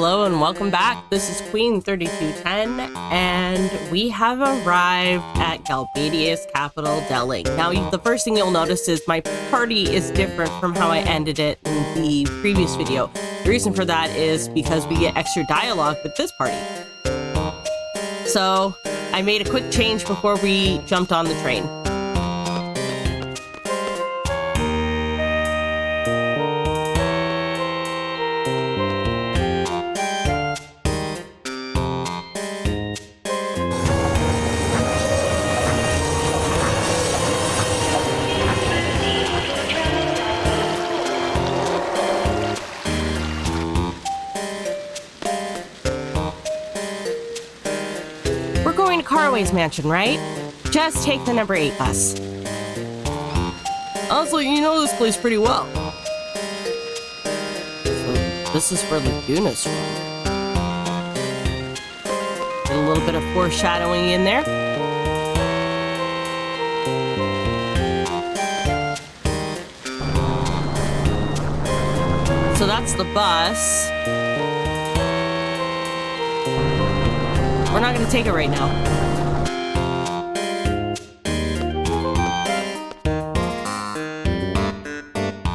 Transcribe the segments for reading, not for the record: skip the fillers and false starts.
Hello and welcome back. This is Queen 3210 and we have arrived at Galbadia's capital, Delling. Now the first thing you'll notice is my party is different from how I ended it in the previous video. The reason for that is because we get extra dialogue with this party. So I made a quick change before we jumped on the train. Caraway's mansion, right? Just take the number 8 bus. Honestly, you know this place pretty well. So this is where Laguna's from. Get a little bit of foreshadowing in there. So that's the bus. We're not going to take it right now.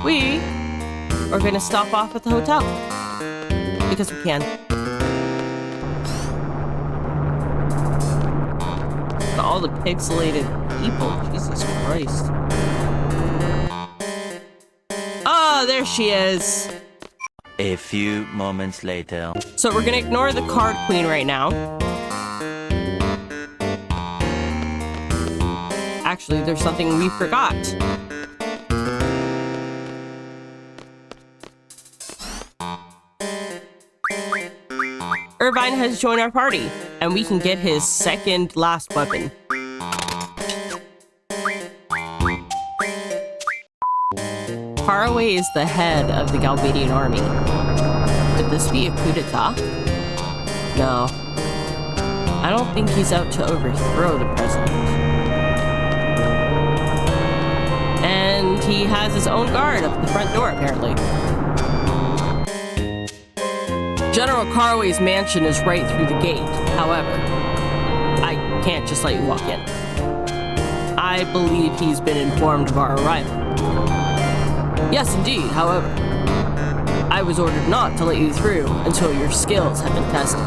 We are going to stop off at the hotel. Because we can. All the pixelated people. Jesus Christ. Oh, there she is. A few moments later. So we're going to ignore the card queen right now. Actually, there's something we forgot. Irvine has joined our party, and we can get his second last weapon. Caraway is the head of the Galbadian army. Could this be a coup d'etat? No. I don't think he's out to overthrow the president. And he has his own guard up at the front door, apparently. General Caraway's mansion is right through the gate. However, I can't just let you walk in. I believe he's been informed of our arrival. Yes, indeed. However, I was ordered not to let you through until your skills have been tested.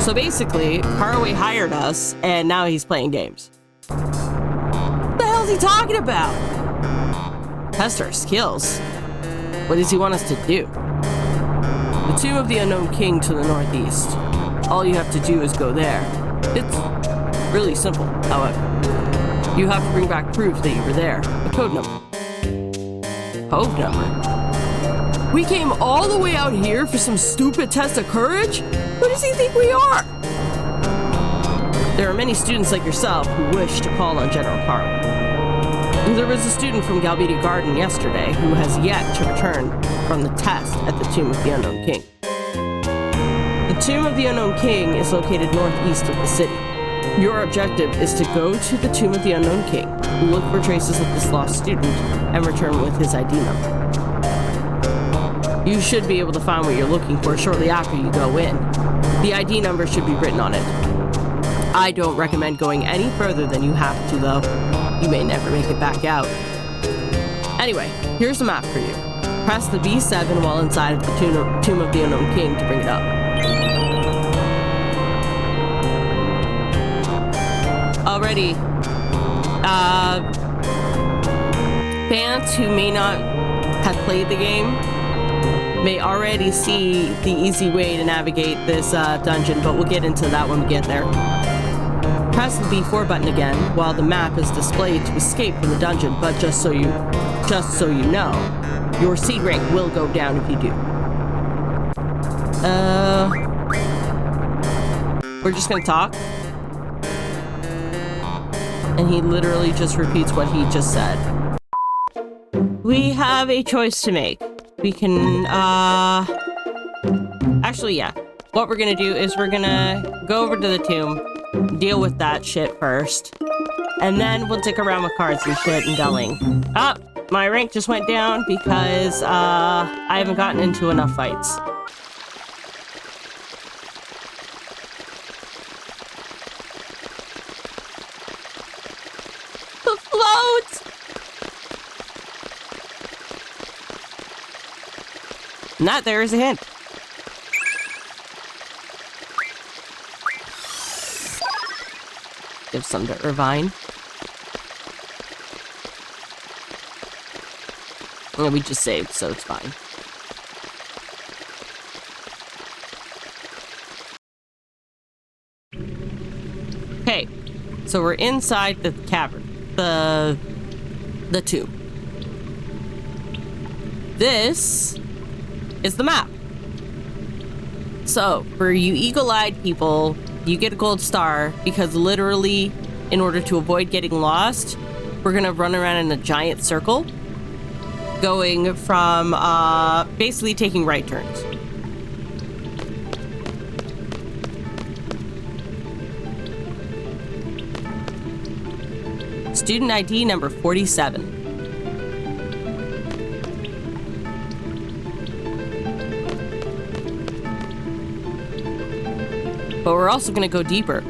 So basically, Caraway hired us, and now he's playing games. What the hell is he talking about? Test our skills? What does he want us to do? The tomb of the unknown king to the northeast. All you have to do is go there. It's really simple, however. You have to bring back proof that you were there. A code number. Code number? We came all the way out here for some stupid test of courage? Who does he think we are? There are many students like yourself who wish to call on General Caraway. There was a student from Galbadia Garden yesterday who has yet to return from the test at the Tomb of the Unknown King. The Tomb of the Unknown King is located northeast of the city. Your objective is to go to the Tomb of the Unknown King, look for traces of this lost student, and return with his ID number. You should be able to find what you're looking for shortly after you go in. The ID number should be written on it. I don't recommend going any further than you have to, though. You may never make it back out. Anyway, here's a map for you. Press the B7 while inside of the Tomb of the Unknown King to bring it up. Already, fans who may not have played the game may already see the easy way to navigate this dungeon, but we'll get into that when we get there. Press the B4 button again while the map is displayed to escape from the dungeon, but just so you know, your SeeD rank will go down if you do. We're just gonna talk. And he literally just repeats what he just said. We have a choice to make. We can, actually, yeah. What we're gonna do is we're gonna go over to the tomb, deal with that shit first, and then we'll dick around with cards and shit and Delling. Ah, my rank just went down because, I haven't gotten into enough fights. And that there is a hint. Give some to Irvine. And we just saved, so it's fine. Okay, so we're inside the cavern, the tomb. This is the map. So, for you eagle-eyed people, you get a gold star because literally, in order to avoid getting lost, we're gonna run around in a giant circle, going from basically taking right turns. Student ID number 47. But we're also going to go deeper.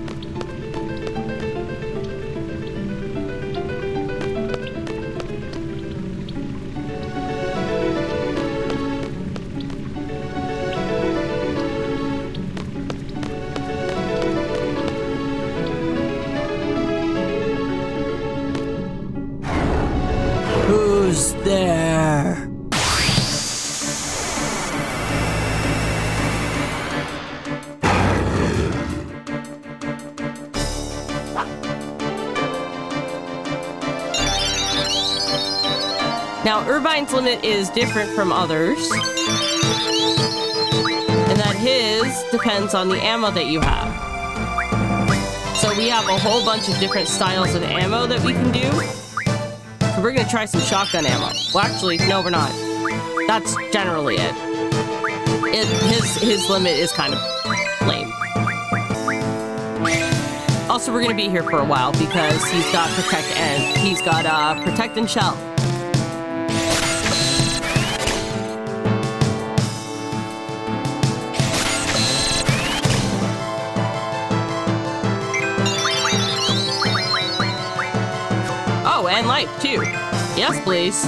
Who's there? Now, Irvine's limit is different from others, and that his depends on the ammo that you have. So we have a whole bunch of different styles of ammo that we can do. So we're gonna try some shotgun ammo. Well, actually, no, we're not. That's generally it. His limit is kind of lame. Also, we're gonna be here for a while because he's got protect and shell. Oh, and life too. Yes, please.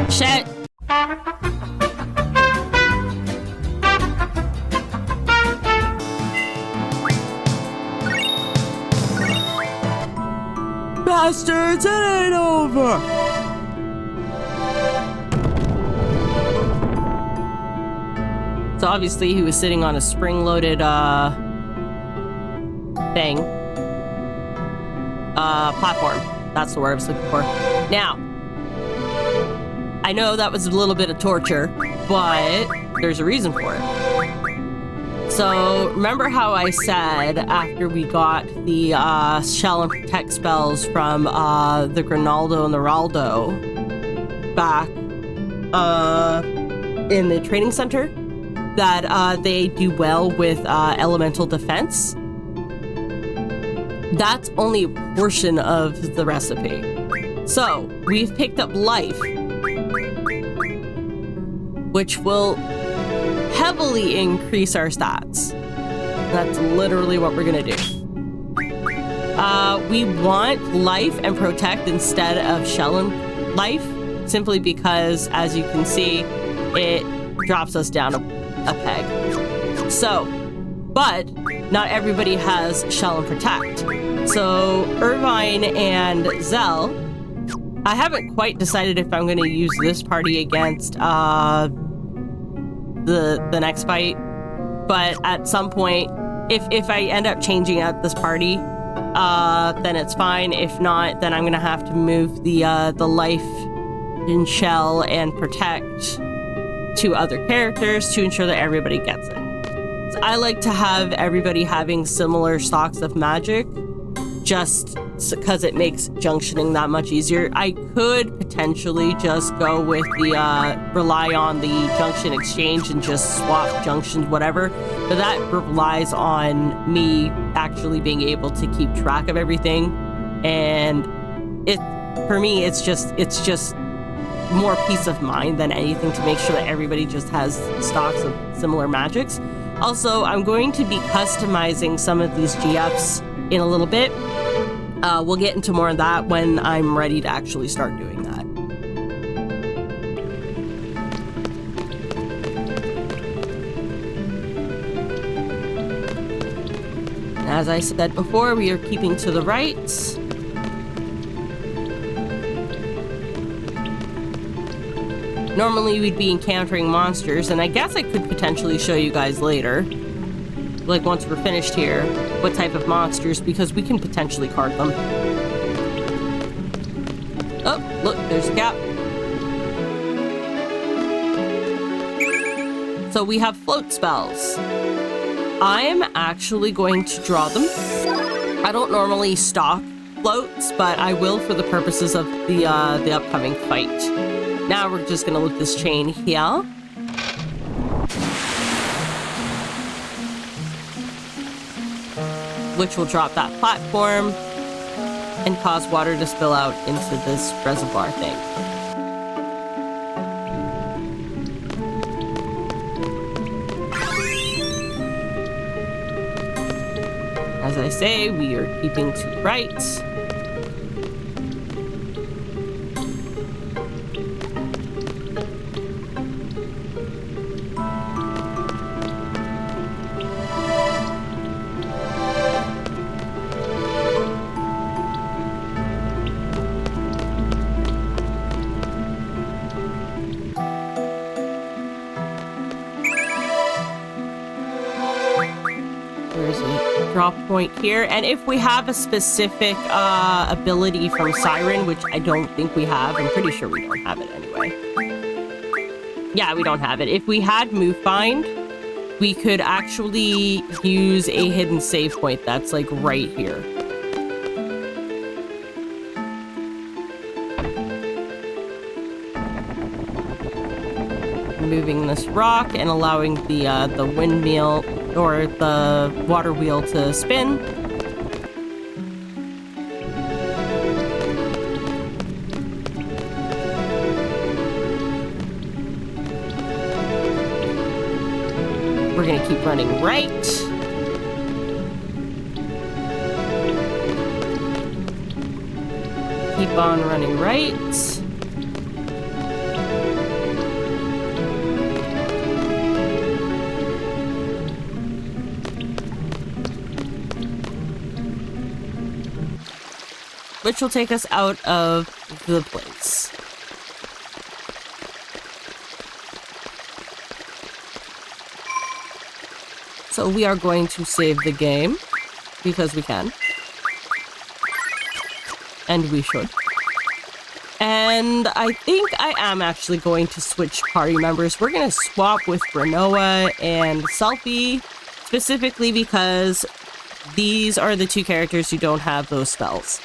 Shit. Bastards, it ain't over. So obviously he was sitting on a spring-loaded thing. Platform. That's the word I was looking for. Now, I know that was a little bit of torture, but there's a reason for it. So, remember how I said after we got the shell and protect spells from the Grinaldo and the Raldo back in the training center, that they do well with elemental defense? That's only a portion of the recipe. So, we've picked up life, which will heavily increase our stats. That's literally what we're gonna do. We want life and protect instead of shell and life, simply because, as you can see, it drops us down a peg. So, but not everybody has shell and protect. So, Irvine and Zell, I haven't quite decided if I'm gonna use this party against the next fight. But at some point, if I end up changing out this party, then it's fine. If not, then I'm gonna have to move the life in shell and protect to other characters to ensure that everybody gets it. So I like to have everybody having similar stocks of magic, just because it makes junctioning that much easier. I could potentially just go with the rely on the junction exchange and just swap junctions, whatever, but that relies on me actually being able to keep track of everything, and for me it's just more peace of mind than anything to make sure that everybody just has stocks of similar magics. Also, I'm going to be customizing some of these GFs in a little bit. We'll get into more of that when I'm ready to actually start doing that. As I said before, we are keeping to the right. Normally we'd be encountering monsters, and I guess I could potentially show you guys later, like once we're finished here, what type of monsters, because we can potentially card them. Oh, look, there's a gap. So we have float spells. I'm actually going to draw them. I don't normally stock floats, but I will for the purposes of the upcoming fight. Now we're just gonna loop this chain here. Which will drop that platform and cause water to spill out into this reservoir thing. As I say, we are keeping to the right. Drop point here, and if we have a specific ability from Siren, which I don't think we have, I'm pretty sure we don't have it anyway. Yeah, we don't have it. If we had Move Find, we could actually use a hidden save point that's like right here. Moving this rock and allowing the windmill or the water wheel to spin. We're gonna keep running right. Keep on running right. Which will take us out of the place. So we are going to save the game, because we can. And we should. And I think I am actually going to switch party members. We're going to swap with Rinoa and Selfie, specifically because these are the two characters who don't have those spells.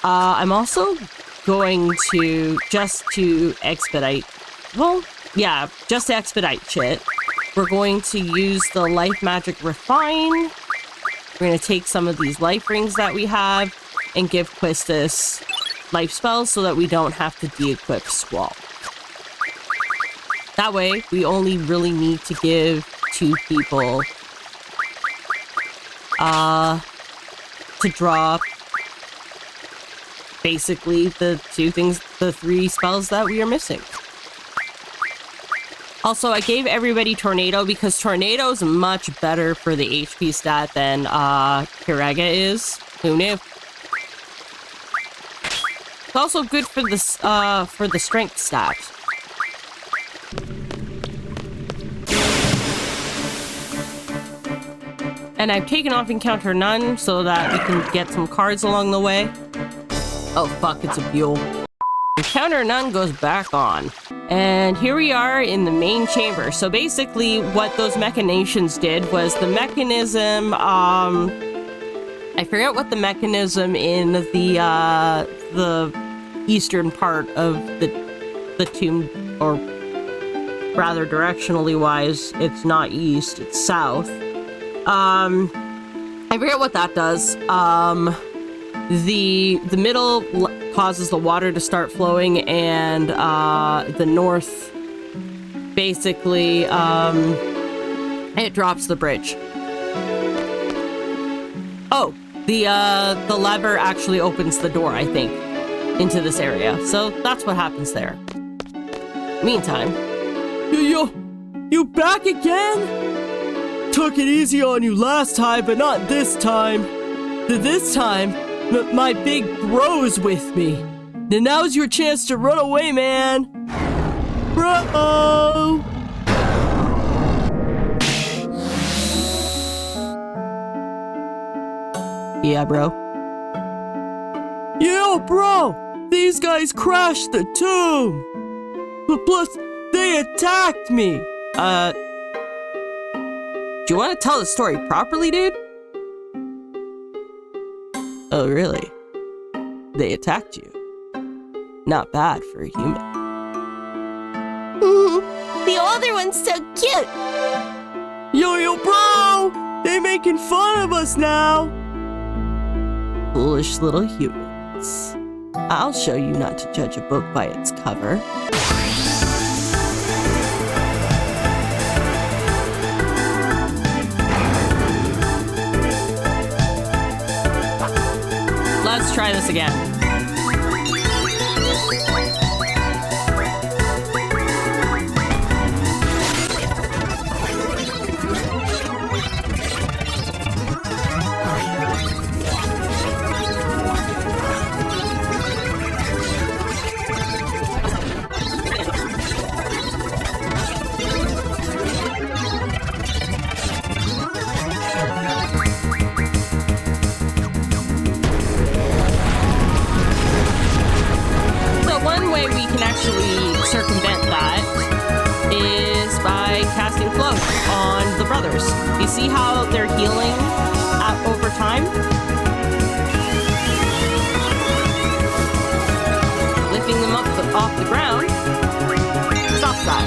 I'm also going to, just to expedite shit, we're going to use the Life Magic Refine. We're going to take some of these life rings that we have and give Quistis life spells so that we don't have to de-equip Squall. That way, we only really need to give 2 people to draw basically the 3 spells that we are missing. Also, I gave everybody Tornado because Tornado is much better for the HP stat than Kiraga is. Who knew? It's also good for the strength stat. And I've taken off Encounter None so that we can get some cards along the way. Oh fuck, it's a Buell. Encounter None goes back on. And here we are in the main chamber. So basically what those machinations did was the mechanism, I forget what the mechanism in the eastern part of the tomb, or rather directionally wise, it's not east, it's south. I forget what that does. The middle causes the water to start flowing, and the north basically it drops the bridge. Oh, the lever actually opens the door, I think, into this area. So that's what happens there. Meantime, you back again? Took it easy on you last time, but not this time. This time, my big bro's with me. Then now's your chance to run away, man. Bro! Yeah, bro. Yo, bro! These guys crashed the tomb! But plus, they attacked me! Do you want to tell the story properly, dude? Oh, really? They attacked you. Not bad for a human. The older one's so cute! Yo, bro! They making fun of us now! Foolish little humans. I'll show you not to judge a book by its cover. Let's try this again. Circumvent that is by casting float on the brothers. You see how they're healing over time? Lifting them up off the ground stops that.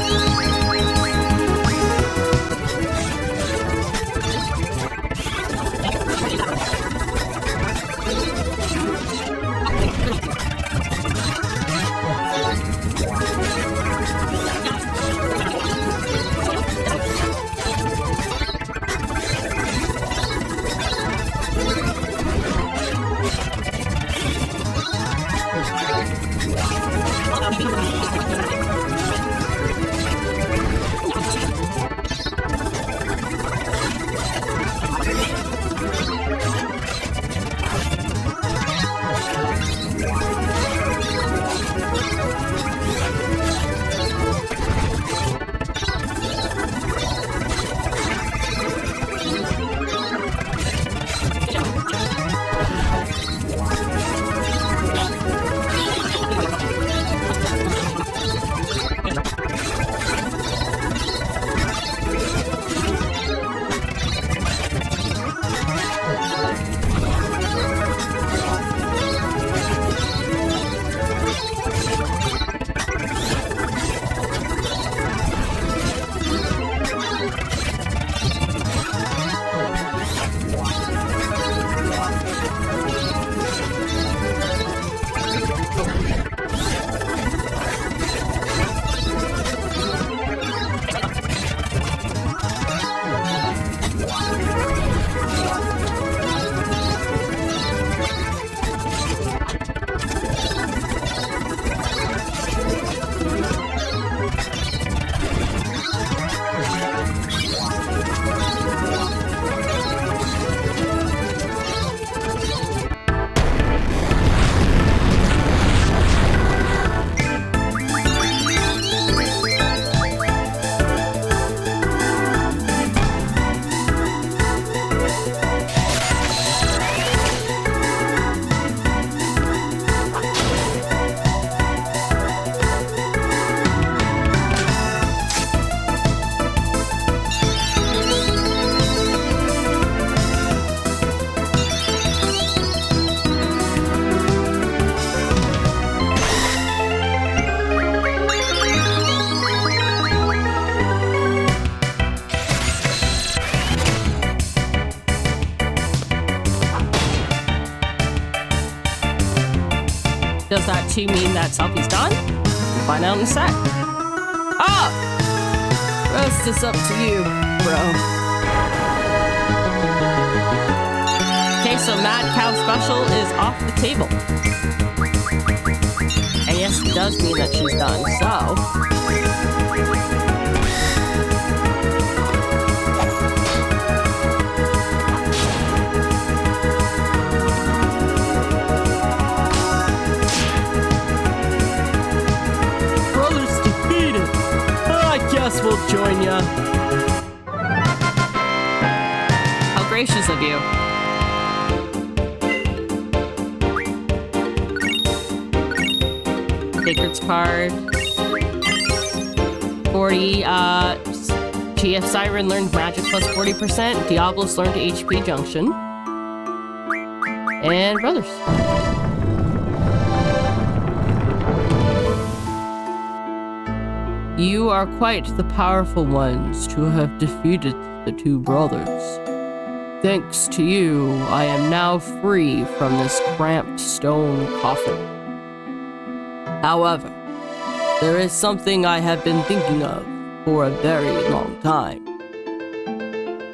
to mean that selfie's done? We'll find out in a sec. Oh! Rest is up to you, bro. Okay, so Mad Cow Special is off the table. And yes, it does mean that she's done, so... Brothers defeated! I guess we'll join ya. How gracious of you. Sacred's card. 40, GF Siren learned magic plus 40%. Diablos learned HP Junction. And Brothers. You are quite the powerful ones to have defeated the two brothers. Thanks to you, I am now free from this cramped stone coffin. However, there is something I have been thinking of for a very long time.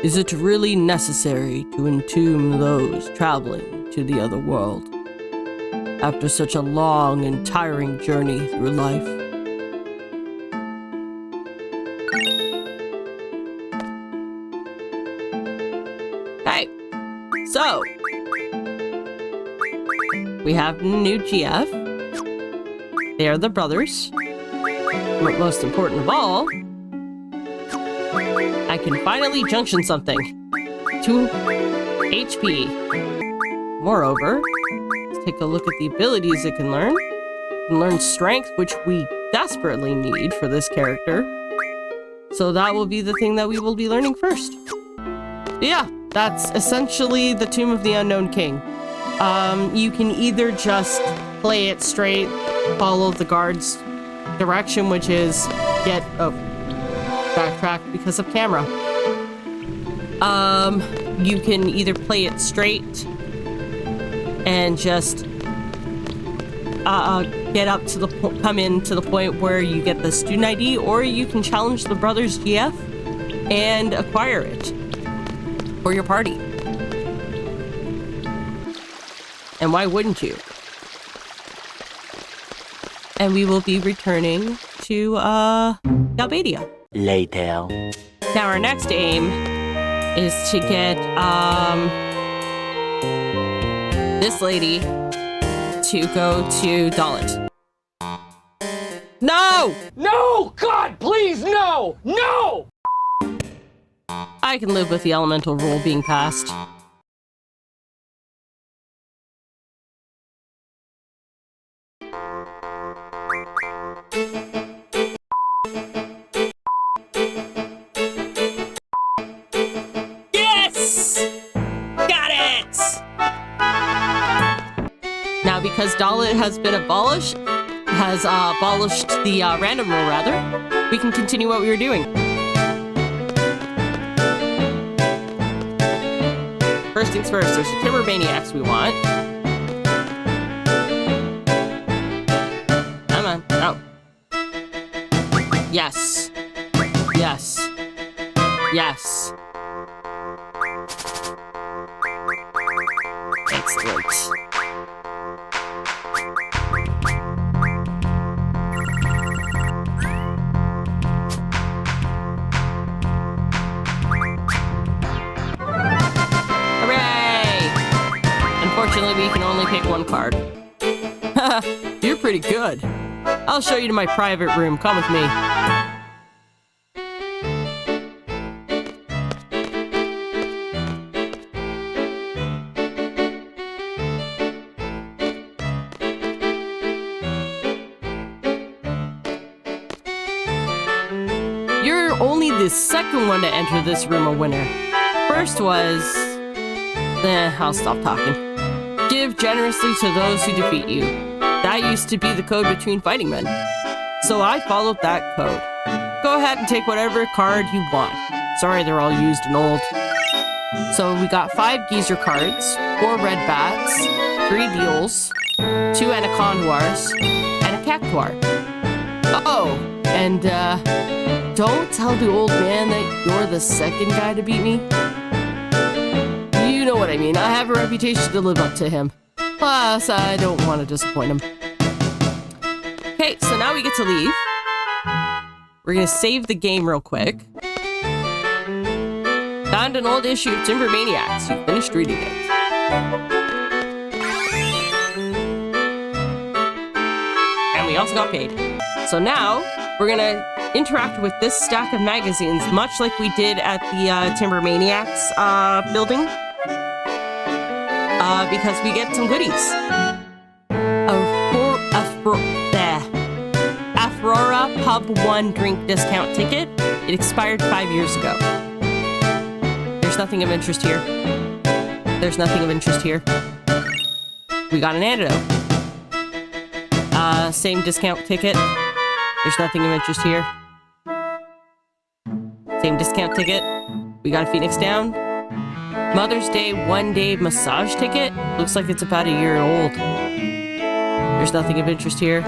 Is it really necessary to entomb those traveling to the other world after such a long and tiring journey through life? Hey, so we have new GF. They are the brothers. But most important of all, I can finally junction something. 2 HP. Moreover, let's take a look at the abilities it can learn. It can learn strength, which we desperately need for this character. So that will be the thing that we will be learning first. But yeah, that's essentially the Tomb of the Unknown King. You can either just play it straight, follow the guard's direction, which is backtrack because of camera. You can either play it straight and just get up to the come in to the point where you get the student ID, or you can challenge the brothers GF and acquire it for your party. And why wouldn't you? And we will be returning to Galbadia. Later. Now our next aim is to get this lady to go to Dalit. No! No! God, please, no! No! I can live with the elemental rule being passed. Now, because Dalit has been abolished, the random rule rather, we can continue what we were doing. First things first, there's the Timber Maniacs we want. Come on, oh. Yes. Yes. Yes. Excellent. Unfortunately, we can only pick one card. You're pretty good. I'll show you to my private room. Come with me. You're only the second one to enter this room a winner. First was... I'll stop talking. Give generously to those who defeat you. That used to be the code between fighting men. So I followed that code. Go ahead and take whatever card you want. Sorry, they're all used and old. So we got 5 geezer cards, 4 red bats, 3 deals, 2 anacondoirs, and a cactuar. Oh, and don't tell the old man that you're the second guy to beat me. You know what I mean. I have a reputation to live up to him. Plus, I don't want to disappoint him. Okay, so now we get to leave. We're gonna save the game real quick. Found an old issue of Timber Maniacs. You finished reading it. And we also got paid. So now, we're gonna interact with this stack of magazines, much like we did at the Timber Maniacs building. Because we get some goodies. Aurora Pub 1 drink discount ticket. It expired 5 years ago. There's nothing of interest here. There's nothing of interest here. We got an antidote. Same discount ticket. There's nothing of interest here. Same discount ticket. We got a Phoenix down. Mother's Day 1-day massage ticket. Looks like it's about a year old. There's nothing of interest here.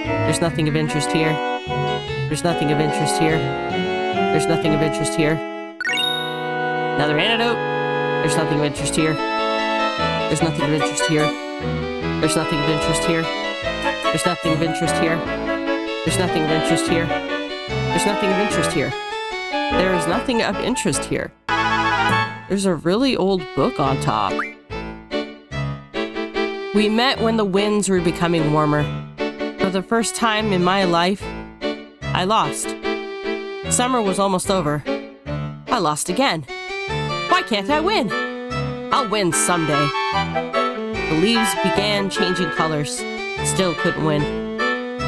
There's nothing of interest here. There's nothing of interest here. There's nothing of interest here. Another antidote. There's nothing of interest here. There's nothing of interest here. There's nothing of interest here. There's nothing of interest here. There's nothing of interest here. There's nothing of interest here. There is nothing of interest here. There's a really old book on top. We met when the winds were becoming warmer. For the first time in my life, I lost. Summer was almost over. I lost again. Why can't I win? I'll win someday. The leaves began changing colors. Still couldn't win.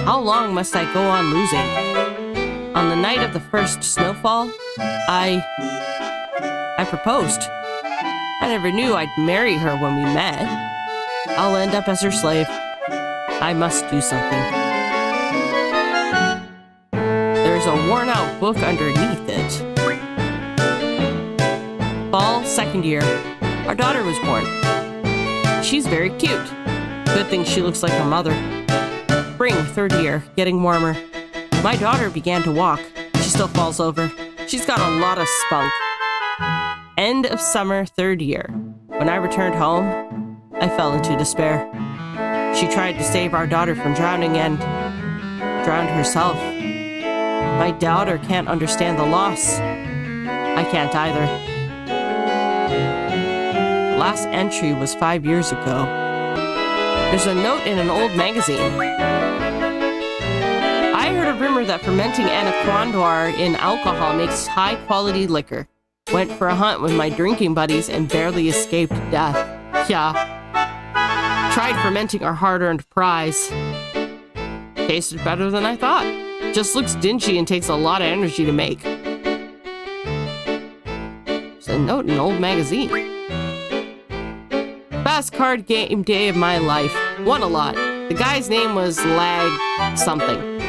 How long must I go on losing? On the night of the first snowfall, I proposed. I never knew I'd marry her when we met. I'll end up as her slave. I must do something. There's a worn-out book underneath it. Fall, 2nd year. Our daughter was born. She's very cute. Good thing she looks like her mother. Spring, 3rd year, getting warmer. My daughter began to walk. She still falls over. She's got a lot of spunk. End of summer, 3rd year. When I returned home, I fell into despair. She tried to save our daughter from drowning and drowned herself. My daughter can't understand the loss. I can't either. Last entry was 5 years ago. There's a note in an old magazine. I heard a rumor that fermenting anacondoir in alcohol makes high-quality liquor. Went for a hunt with my drinking buddies and barely escaped death. Yeah. Tried fermenting our hard-earned prize. Tasted better than I thought. Just looks dingy and takes a lot of energy to make. There's a note in an old magazine. Best card game day of my life. Won a lot. The guy's name was Lag something.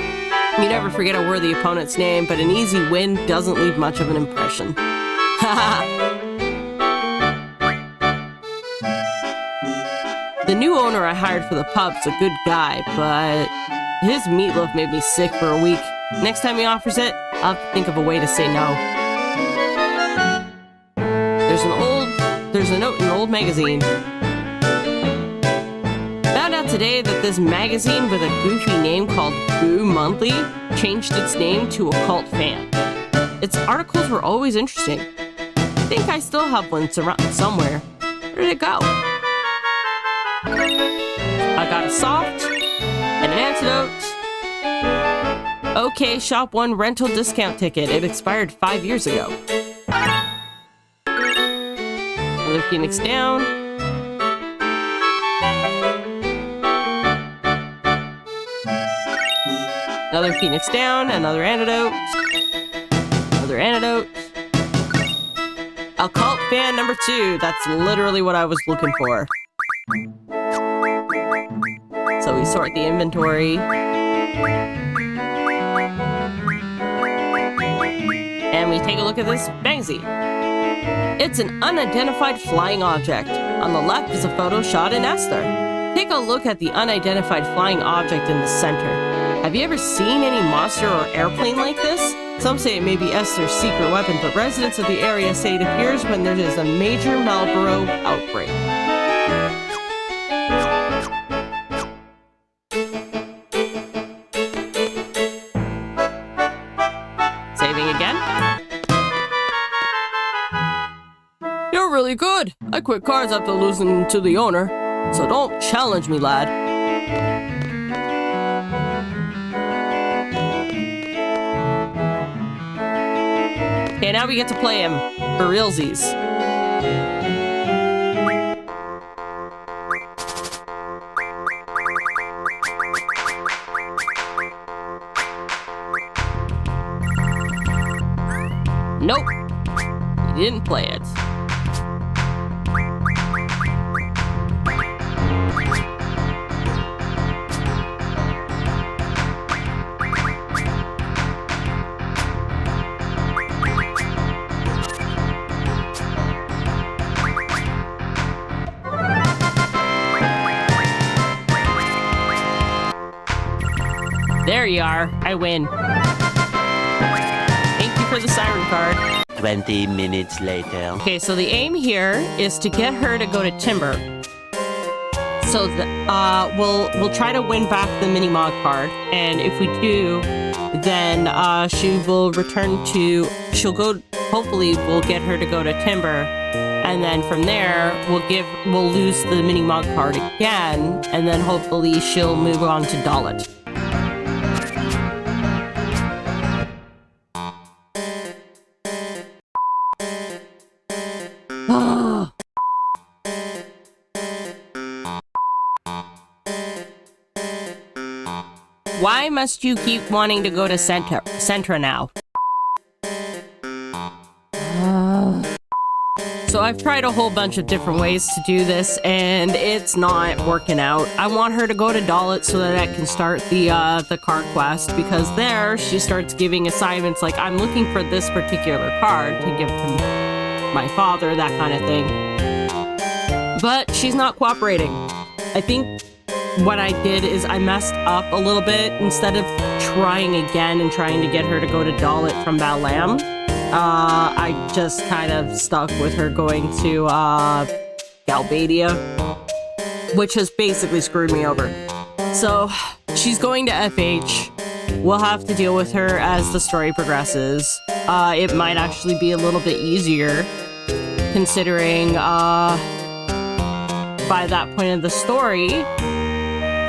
You never forget a worthy opponent's name, but an easy win doesn't leave much of an impression. Haha. The new owner I hired for the pub's a good guy, but his meatloaf made me sick for a week. Next time he offers it, I'll have to think of a way to say no. There's a note in an old magazine. Found out today that this magazine with a goofy name called Boo Monthly changed its name to Occult Fan. Its articles were always interesting. I think I still have one somewhere. Where did it go? I got a soft and an antidote. Okay, Shop 1 rental discount ticket. It expired 5 years ago. Another Phoenix down. Another Phoenix down. Another antidote. Another antidote. Occult Fan number 2. That's literally what I was looking for. So we sort the inventory. And we take a look at this magazine. It's an unidentified flying object. On the left is a photo shot in Esther. Take a look at the unidentified flying object in the center. Have you ever seen any monster or airplane like this? Some say it may be Esther's secret weapon, but residents of the area say it appears when there is a major Marlboro outbreak. Saving again? You're really good. I quit cards after losing to the owner, so don't challenge me, lad. Okay, now we get to play him for realsies. Nope, he didn't play it. There you are. I win. Thank you for the siren card. 20 minutes later. Okay, so the aim here is to get her to go to Timber. So we'll try to win back the mini mod card, and if we do, then she will return to. She'll go. Hopefully, we'll get her to go to Timber, and then from there we'll lose the mini mod card again, and then hopefully she'll move on to Dalit. Why must you keep wanting to go to Centra now? So I've tried a whole bunch of different ways to do this, and it's not working out. I want her to go to Dalit so that I can start the card quest, because there she starts giving assignments like, I'm looking for this particular card to give to my father, that kind of thing. But she's not cooperating. I think what I did is I messed up a little bit. Instead of trying again and trying to get her to go to Dalit from Balam, I just kind of stuck with her going to Galbadia, which has basically screwed me over. So she's going to FH. We'll have to deal with her as the story progresses. It might actually be a little bit easier, considering by that point of the story,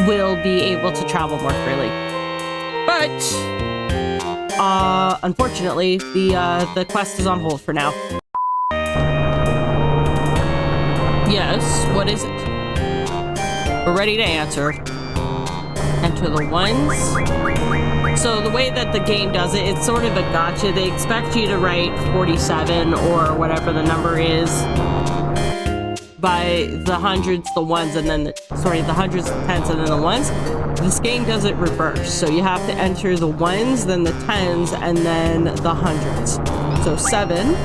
we'll be able to travel more freely. But unfortunately, the quest is on hold for now. Yes, what is it? We're ready to answer. Enter the ones. So the way that the game does it, it's sort of a gotcha. They expect you to write 47 or whatever the number is. By the hundreds, the ones, and then the hundreds, the tens, and then the ones. This game does it reverse, so you have to enter the ones, then the tens, and then the hundreds. So 7,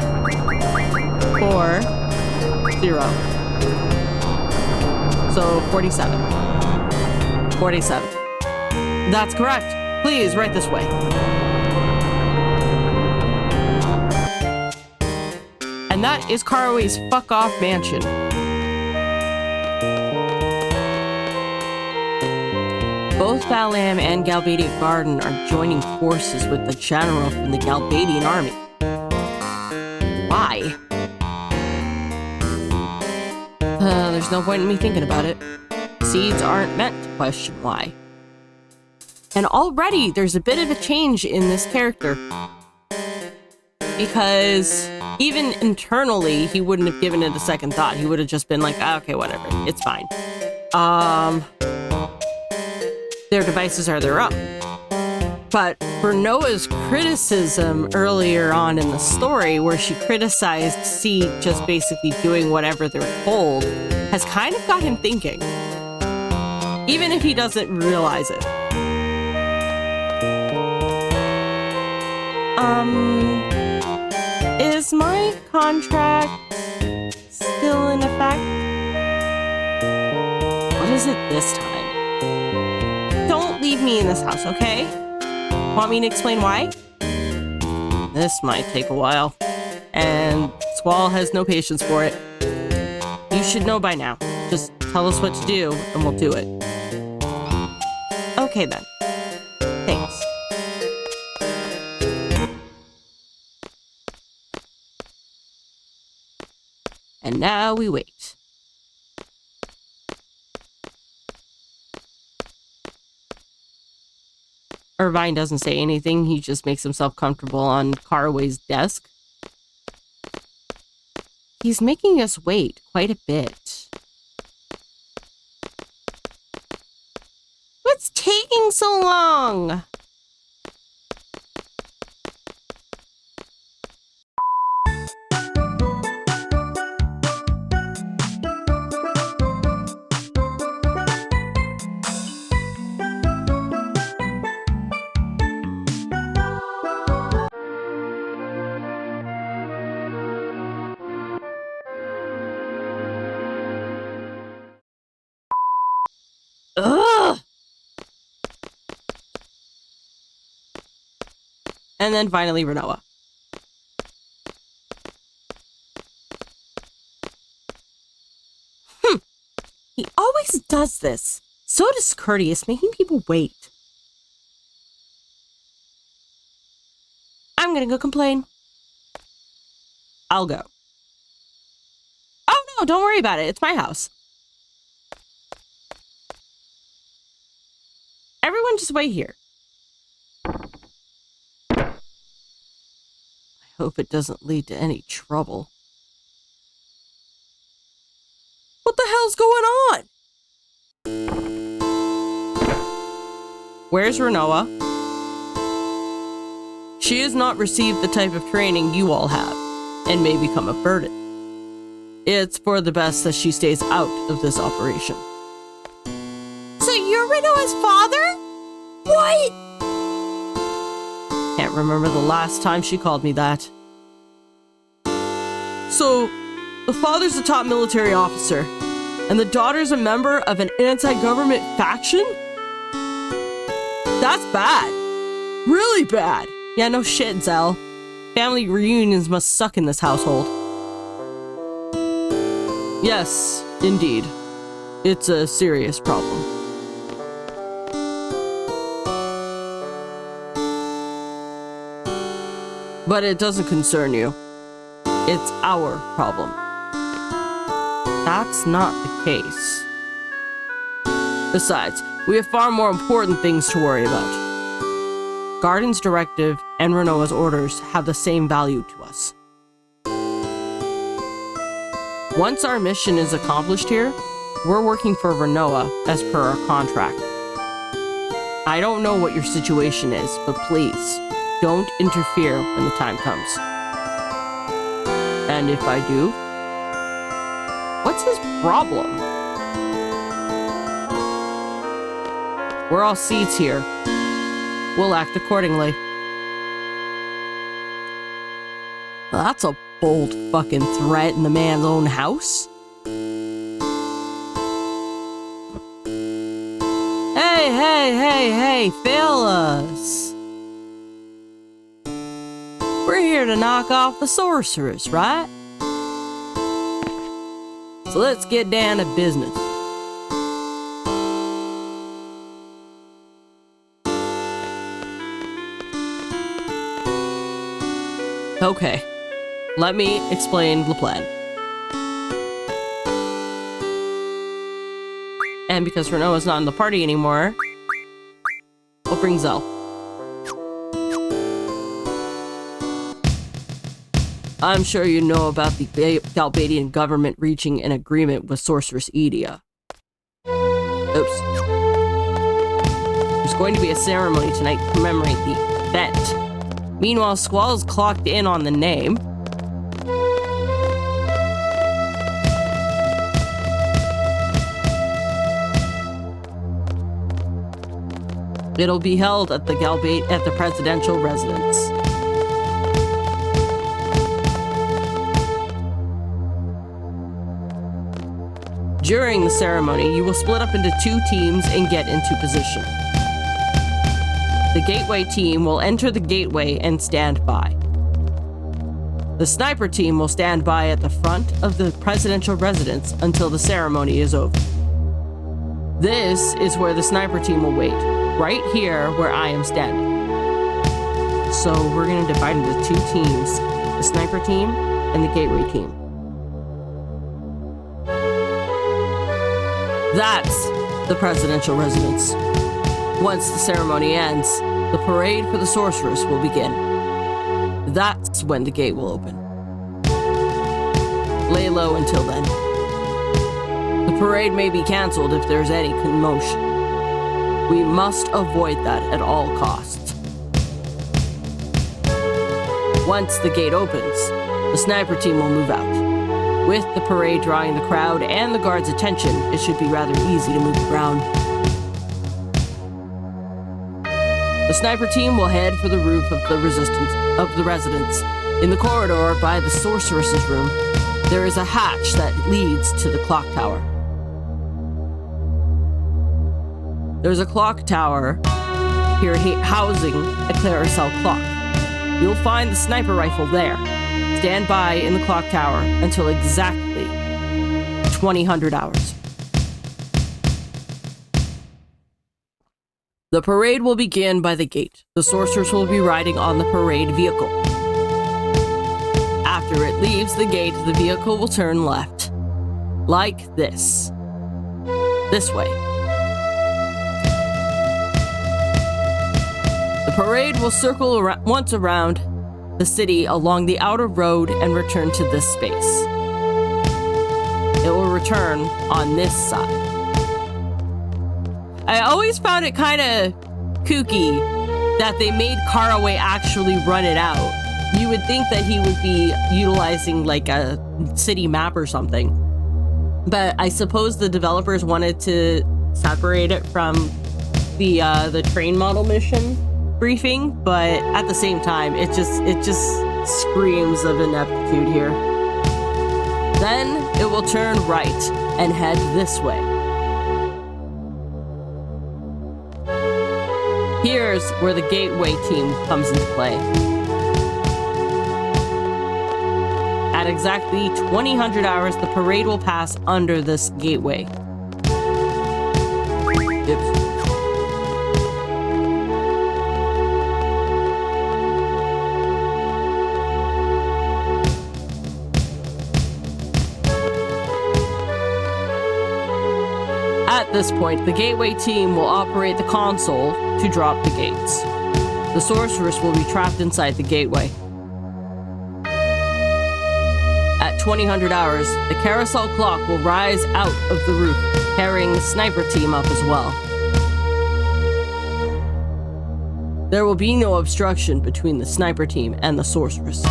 4, 0. So 47. 47. That's correct. Please, right this way. And that is Caraway's fuck-off mansion. Both Balam and Galbadia Garden are joining forces with the general from the Galbadian army. Why? There's no point in me thinking about it. Seeds aren't meant to question why. And already there's a bit of a change in this character. Because even internally, he wouldn't have given it a second thought. He would have just been like, okay, whatever, it's fine. Their devices are their own. But Rinoa's criticism earlier on in the story, where she criticized SeeD just basically doing whatever they're told, has kind of got him thinking. Even if he doesn't realize it. Is my contract still in effect? What is is it this time? Don't leave me in this house, okay? Want me to explain why? This might take a while. And Squall has no patience for it. You should know by now. Just tell us what to do, and we'll do it. Okay then. Thanks. And now we wait. Irvine doesn't say anything. He just makes himself comfortable on Caraway's desk. He's making us wait quite a bit. What's taking so long? Ugh! And then finally, Rinoa. He always does this. So discourteous, making people wait. I'm gonna go complain. I'll go. Oh no, don't worry about it. It's my house. Everyone just wait here. I hope it doesn't lead to any trouble. What the hell's going on? Where's Rinoa? She has not received the type of training you all have, and may become a burden. It's for the best that she stays out of this operation. So you're Rinoa's father? What? Can't remember the last time she called me that. So, the father's a top military officer, and the daughter's a member of an anti-government faction? That's bad. Really bad. Yeah, no shit, Zell. Family reunions must suck in this household. Yes, indeed. It's a serious problem. But it doesn't concern you. It's our problem. That's not the case. Besides, we have far more important things to worry about. Garden's directive and Rinoa's orders have the same value to us. Once our mission is accomplished here, we're working for Rinoa as per our contract. I don't know what your situation is, but please, don't interfere when the time comes. And if I do, what's his problem? We're all SeeDs here. We'll act accordingly. Well, that's a bold fucking threat in the man's own house. Hey, fellas. We're here to knock off the Sorceress, right? So let's get down to business. Okay, let me explain the plan. And because Rinoa's not in the party anymore, we'll bring Zell. I'm sure you know about the Galbadian government reaching an agreement with Sorceress Edia. Oops. There's going to be a ceremony tonight to commemorate the event. Meanwhile, Squall's clocked in on the name. It'll be held at the presidential residence. During the ceremony, you will split up into 2 teams and get into position. The gateway team will enter the gateway and stand by. The sniper team will stand by at the front of the presidential residence until the ceremony is over. This is where the sniper team will wait, right here where I am standing. So we're going to divide into 2 teams, the sniper team and the gateway team. That's the presidential residence. Once the ceremony ends, the parade for the sorceress will begin. That's when the gate will open. Lay low until then. The parade may be canceled if there's any commotion. We must avoid that at all costs. Once the gate opens, the sniper team will move out. With the parade drawing the crowd and the guards' attention, it should be rather easy to move around. The sniper team will head for the roof of the residence. In the corridor by the sorceress's room, there is a hatch that leads to the clock tower. There's a clock tower here housing a carousel clock. You'll find the sniper rifle there. Stand by in the clock tower until exactly 2000 hours. The parade will begin by the gate. The sorceress will be riding on the parade vehicle. After it leaves the gate, the vehicle will turn left. Like this. This way. The parade will circle once around the city along the outer road and return to this space. It will return on this side. I always found it kind of kooky that they made Caraway actually run it out. You would think that he would be utilizing like a city map or something. But I suppose the developers wanted to separate it from the train model mission briefing, but at the same time, it just screams of ineptitude here. Then it will turn right and head this way. Here's where the gateway team comes into play. At exactly 2000 hours, the parade will pass under this gateway. Oops. At this point, the gateway team will operate the console to drop the gates. The sorceress will be trapped inside the gateway. At 2000 hours, the carousel clock will rise out of the roof, carrying the sniper team up as well. There will be no obstruction between the sniper team and the sorceress.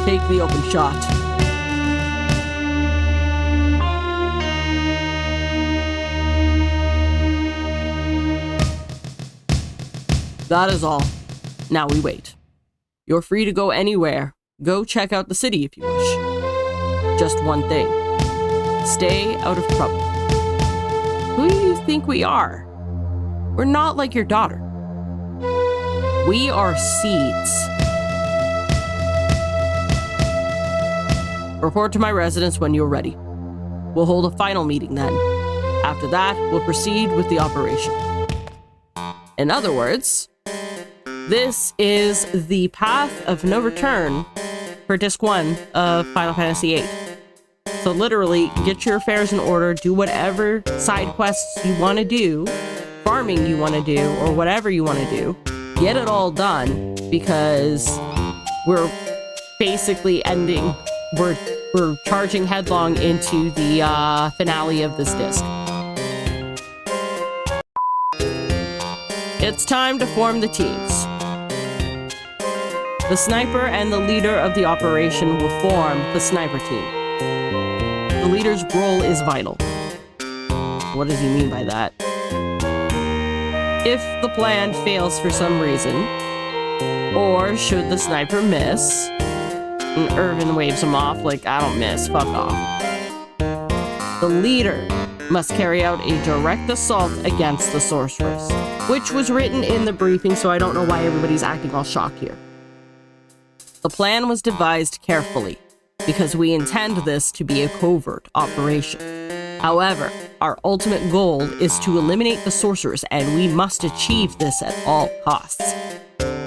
Take the open shot. That is all. Now we wait. You're free to go anywhere. Go check out the city if you wish. Just one thing. Stay out of trouble. Who do you think we are? We're not like your daughter. We are SeeDs. Report to my residence when you're ready. We'll hold a final meeting then. After that, we'll proceed with the operation. In other words, this is the path of no return for Disc 1 of Final Fantasy VIII. So literally, get your affairs in order, do whatever side quests you want to do, farming you want to do, or whatever you want to do. Get it all done, because we're basically ending, we're charging headlong into the finale of this disc. It's time to form the teams. The sniper and the leader of the operation will form the sniper team. The leader's role is vital. What does he mean by that? If the plan fails for some reason, or should the sniper miss, and Irvin waves him off like, I don't miss, fuck off. The leader must carry out a direct assault against the sorceress, which was written in the briefing, so I don't know why everybody's acting all shocked here. The plan was devised carefully, because we intend this to be a covert operation. However, our ultimate goal is to eliminate the sorceress, and we must achieve this at all costs.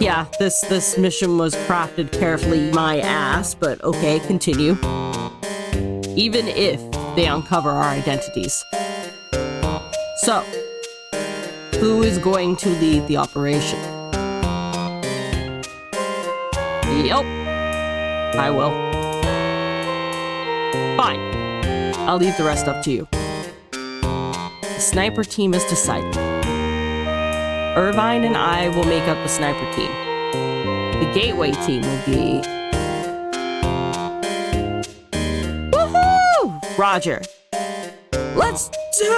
Yeah, this mission was crafted carefully, my ass, but okay, continue. Even if they uncover our identities. So, who is going to lead the operation? Yep, I will. Fine. I'll leave the rest up to you. The sniper team is decided. Irvine and I will make up the sniper team. The gateway team will be... Woohoo! Roger. Let's do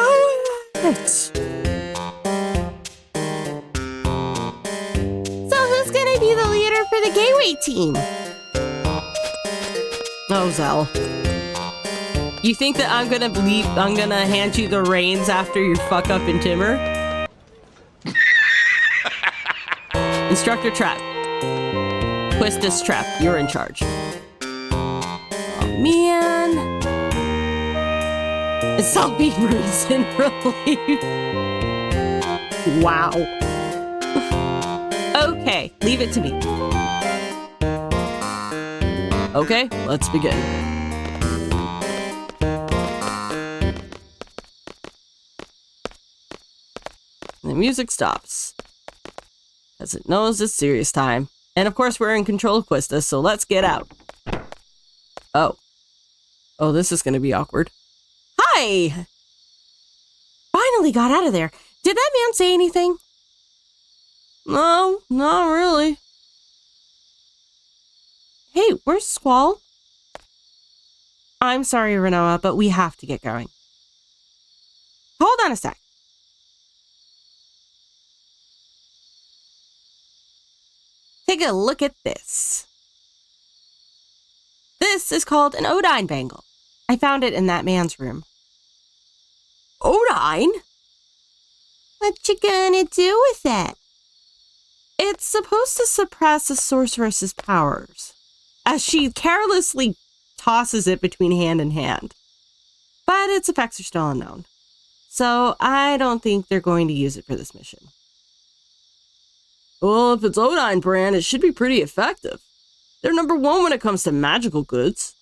it! So who's gonna be the leader for the gateway team? Oh, Zell. You think that I'm gonna hand you the reins after you fuck up in Timur? Instructor Trap. Quistis Trap, you're in charge. Oh, man. It's all being reason relief. Wow. Okay, leave it to me. Okay, let's begin. The music stops. As it knows it's serious time. And of course we're in control of Quistis, so let's get out. Oh. Oh, this is gonna be awkward. Hi! Finally got out of there. Did that man say anything? No, not really. Hey, where's Squall? I'm sorry, Rinoa, but we have to get going. Hold on a sec. Take a look at this. This is called an Odine bangle. I found it in that man's room. Odine? What you gonna do with it? It's supposed to suppress a sorceress's powers, as she carelessly tosses it between hand and hand. But its effects are still unknown, so I don't think they're going to use it for this mission. Well, if it's Odine brand, it should be pretty effective. They're #1 when it comes to magical goods.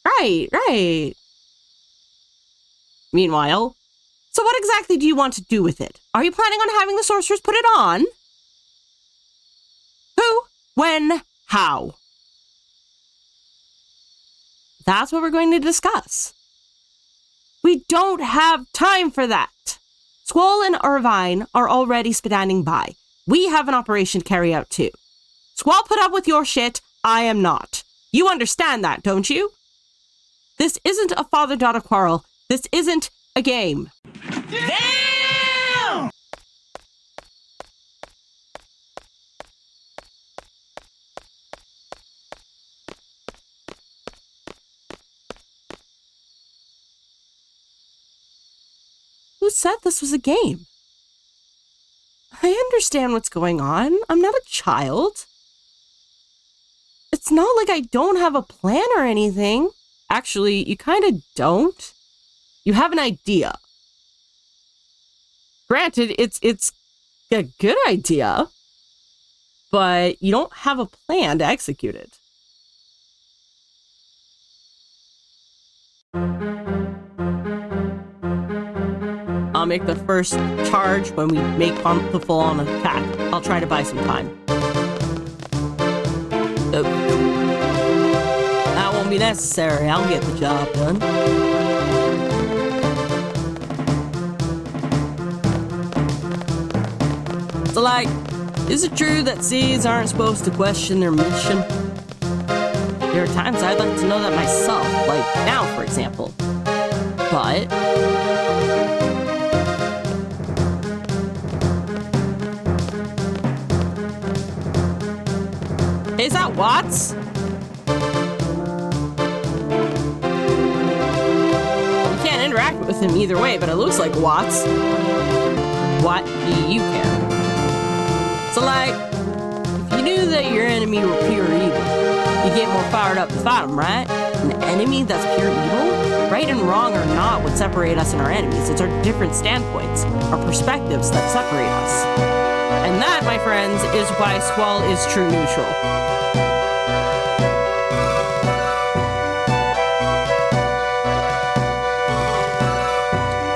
Right. Meanwhile, so what exactly do you want to do with it? Are you planning on having the sorceress put it on? Who? When? How? That's what we're going to discuss. We don't have time for that. Squall and Irvine are already standing by. We have an operation to carry out too. Squall put up with your shit, I am not. You understand that, don't you? This isn't a father-daughter quarrel. This isn't a game. Damn! Who said this was a game? I understand what's going on. I'm not a child. It's not like I don't have a plan or anything. actually, you kind of don't. You have an idea. Granted, it's a good idea, but you don't have a plan to execute it. I'll make the first charge when we make the full-on attack. I'll try to buy some time. That won't be necessary. I'll get the job done. So, like, is it true that seeds aren't supposed to question their mission? There are times I'd like to know that myself, like now, for example. But is that Watts? with him either way, but it looks like Watts. What do you care? So, like, if you knew that your enemy were pure evil, you get more fired up to fight them, right? An enemy that's pure evil? Right and wrong are not what separate us and our enemies. It's our different standpoints, our perspectives that separate us. And that, my friends, is why Squall is true neutral.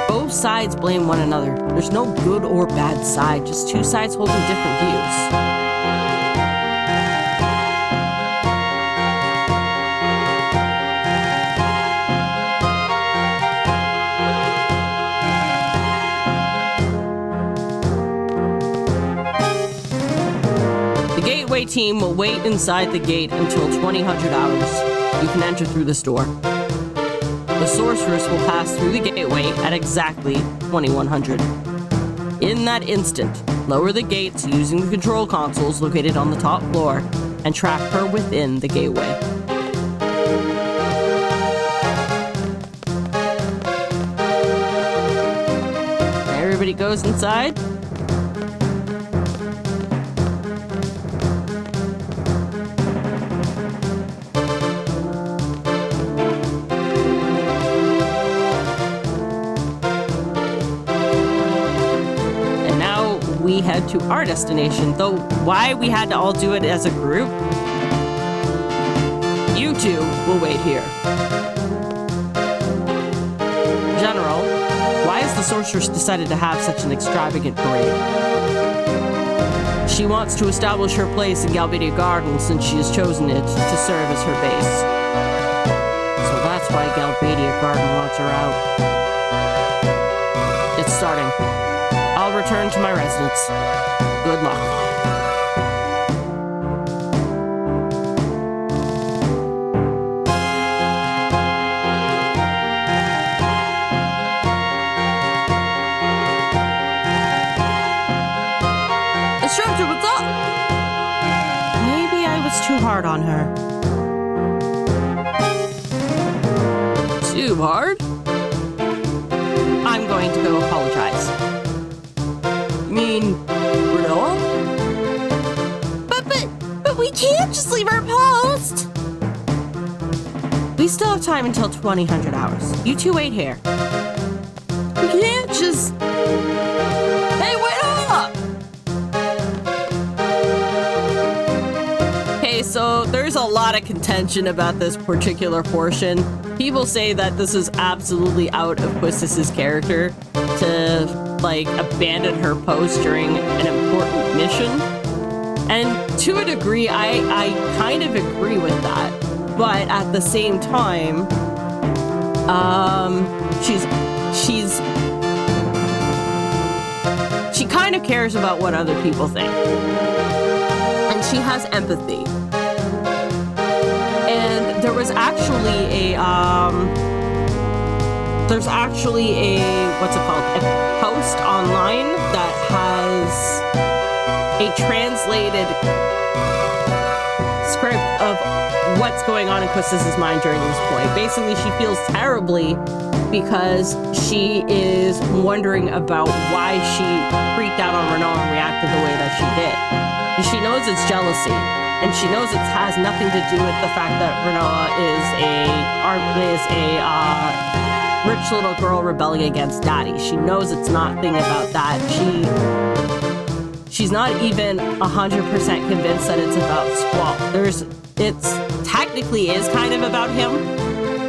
Both sides blame one another. There's no good or bad side, just two sides holding different views. Team will wait inside the gate until 2000 hours. You can enter through this door. The Sorceress will pass through the gateway at exactly 2100. In that instant, lower the gates using the control consoles located on the top floor and track her within the gateway. Everybody goes inside. We head to our destination, though why we had to all do it as a group? You two will wait here. General, why has the Sorceress decided to have such an extravagant parade? She wants to establish her place in Galbadia Garden since she has chosen it to serve as her base. So that's why Galbadia Garden wants her out. It's starting. I'll return to my residence. Good luck. Instructor, what's up? Maybe I was too hard on her. Too hard? I'm going to go apologize. Rinoa? But we can't just leave our post! We still have time until 2000 hours. You two wait here. We can't just... Hey, wait up! Okay, so there's a lot of contention about this particular portion. People say that this is absolutely out of Quistis's character to... like, abandon her post during an important mission. And to a degree, I kind of agree with that. But at the same time, she kind of cares about what other people think. And she has empathy. And there was actually there's actually what's it called? A post online that has a translated script of what's going on in Quistis's mind during this point. Basically, she feels terribly because she is wondering about why she freaked out on Rinoa and reacted the way that she did. And she knows it's jealousy, and she knows it has nothing to do with the fact that Rinoa is a rich little girl rebelling against daddy. She knows it's nothing about that. She's not even 100% convinced that it's about Squall. It's technically is kind of about him,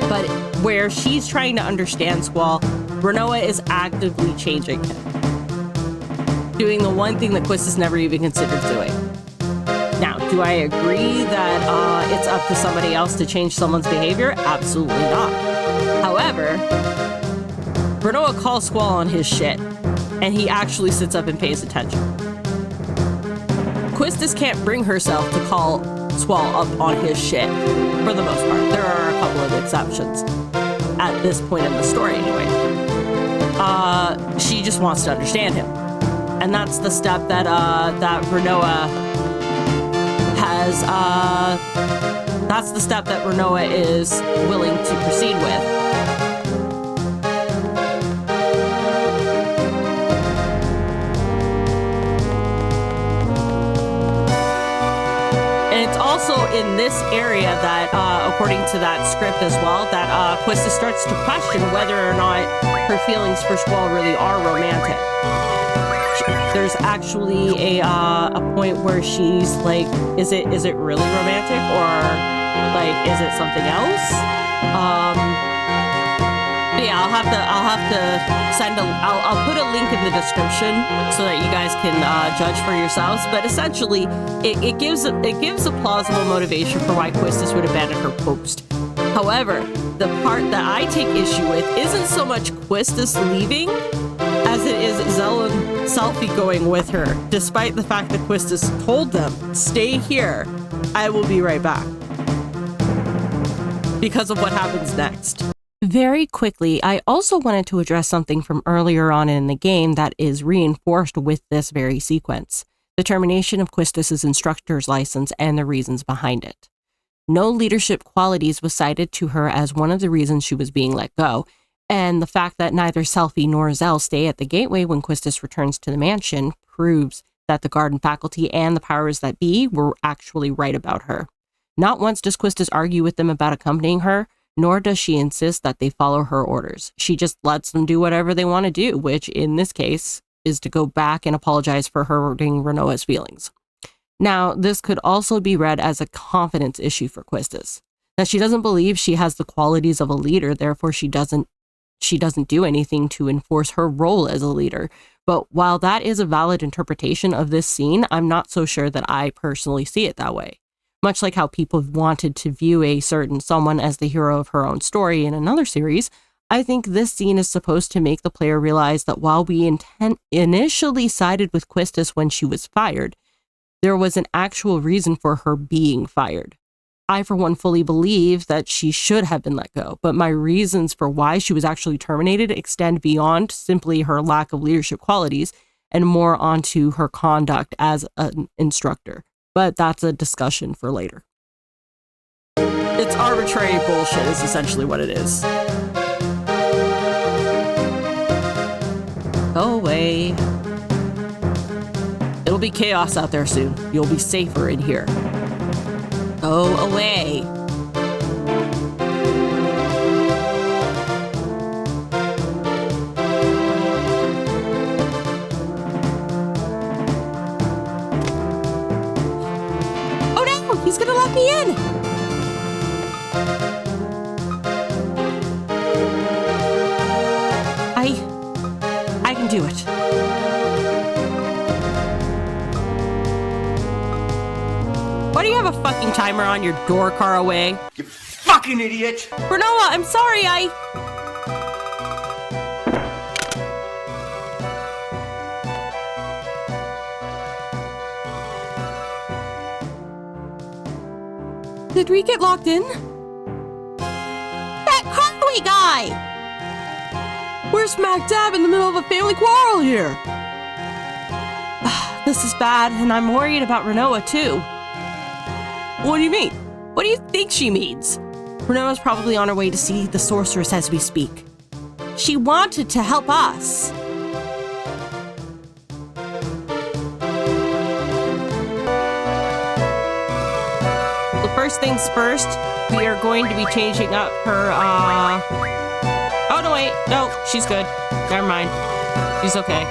but where she's trying to understand Squall, Rinoa is actively changing him. Doing the one thing that Quistis never even considered doing. Now, do I agree that it's up to somebody else to change someone's behavior? Absolutely not. However, Rinoa calls Squall on his shit, and he actually sits up and pays attention. Quistis can't bring herself to call Squall up on his shit, for the most part. There are a couple of exceptions, at this point in the story anyway. She just wants to understand him. And that's the step that Rinoa has, that's the step that Rinoa is willing to proceed with. in this area that, according to that script as well, that Quista starts to question whether or not her feelings for Squall really are romantic. There's actually a point where she's like, is it really romantic, or like is it something else? But yeah, I'll have to send I'll put a link in the description so that you guys can judge for yourselves. But essentially, it gives a plausible motivation for why Quistis would abandon her post. However, the part that I take issue with isn't so much Quistis leaving as it is Zell and Selphie going with her, despite the fact that Quistis told them, stay here, I will be right back. Because of what happens next. Very quickly, I also wanted to address something from earlier on in the game that is reinforced with this very sequence. The termination of Quistis' instructor's license and the reasons behind it. No leadership qualities was cited to her as one of the reasons she was being let go, and the fact that neither Selphie nor Zell stay at the gateway when Quistis returns to the mansion proves that the Garden faculty and the powers that be were actually right about her. Not once does Quistis argue with them about accompanying her, nor does she insist that they follow her orders. She just lets them do whatever they want to do, which in this case is to go back and apologize for hurting Rinoa's feelings. Now, this could also be read as a confidence issue for Quistis, that she doesn't believe she has the qualities of a leader, therefore she doesn't do anything to enforce her role as a leader. But while that is a valid interpretation of this scene, I'm not so sure that I personally see it that way. Much like how people wanted to view a certain someone as the hero of her own story in another series, I think this scene is supposed to make the player realize that while we initially sided with Quistis when she was fired, there was an actual reason for her being fired. I, for one, fully believe that she should have been let go, but my reasons for why she was actually terminated extend beyond simply her lack of leadership qualities and more onto her conduct as an instructor. But that's a discussion for later. It's arbitrary bullshit is essentially what it is. Go away. It'll be chaos out there soon. You'll be safer in here. Go away. Oh no! He's gonna let me in! I can do it. Why do you have a fucking timer on your door, Caraway? You fucking idiot! Rinoa, I'm sorry, Did we get locked in? That Caraway guy! We're smack dab in the middle of a family quarrel here. This is bad, and I'm worried about Rinoa, too. What do you mean? What do you think she means? Rinoa's probably on her way to see the Sorceress as we speak. She wanted to help us. Well, first things first, we are going to be changing up her, Oh, no, wait. No, she's good. Never mind. She's okay.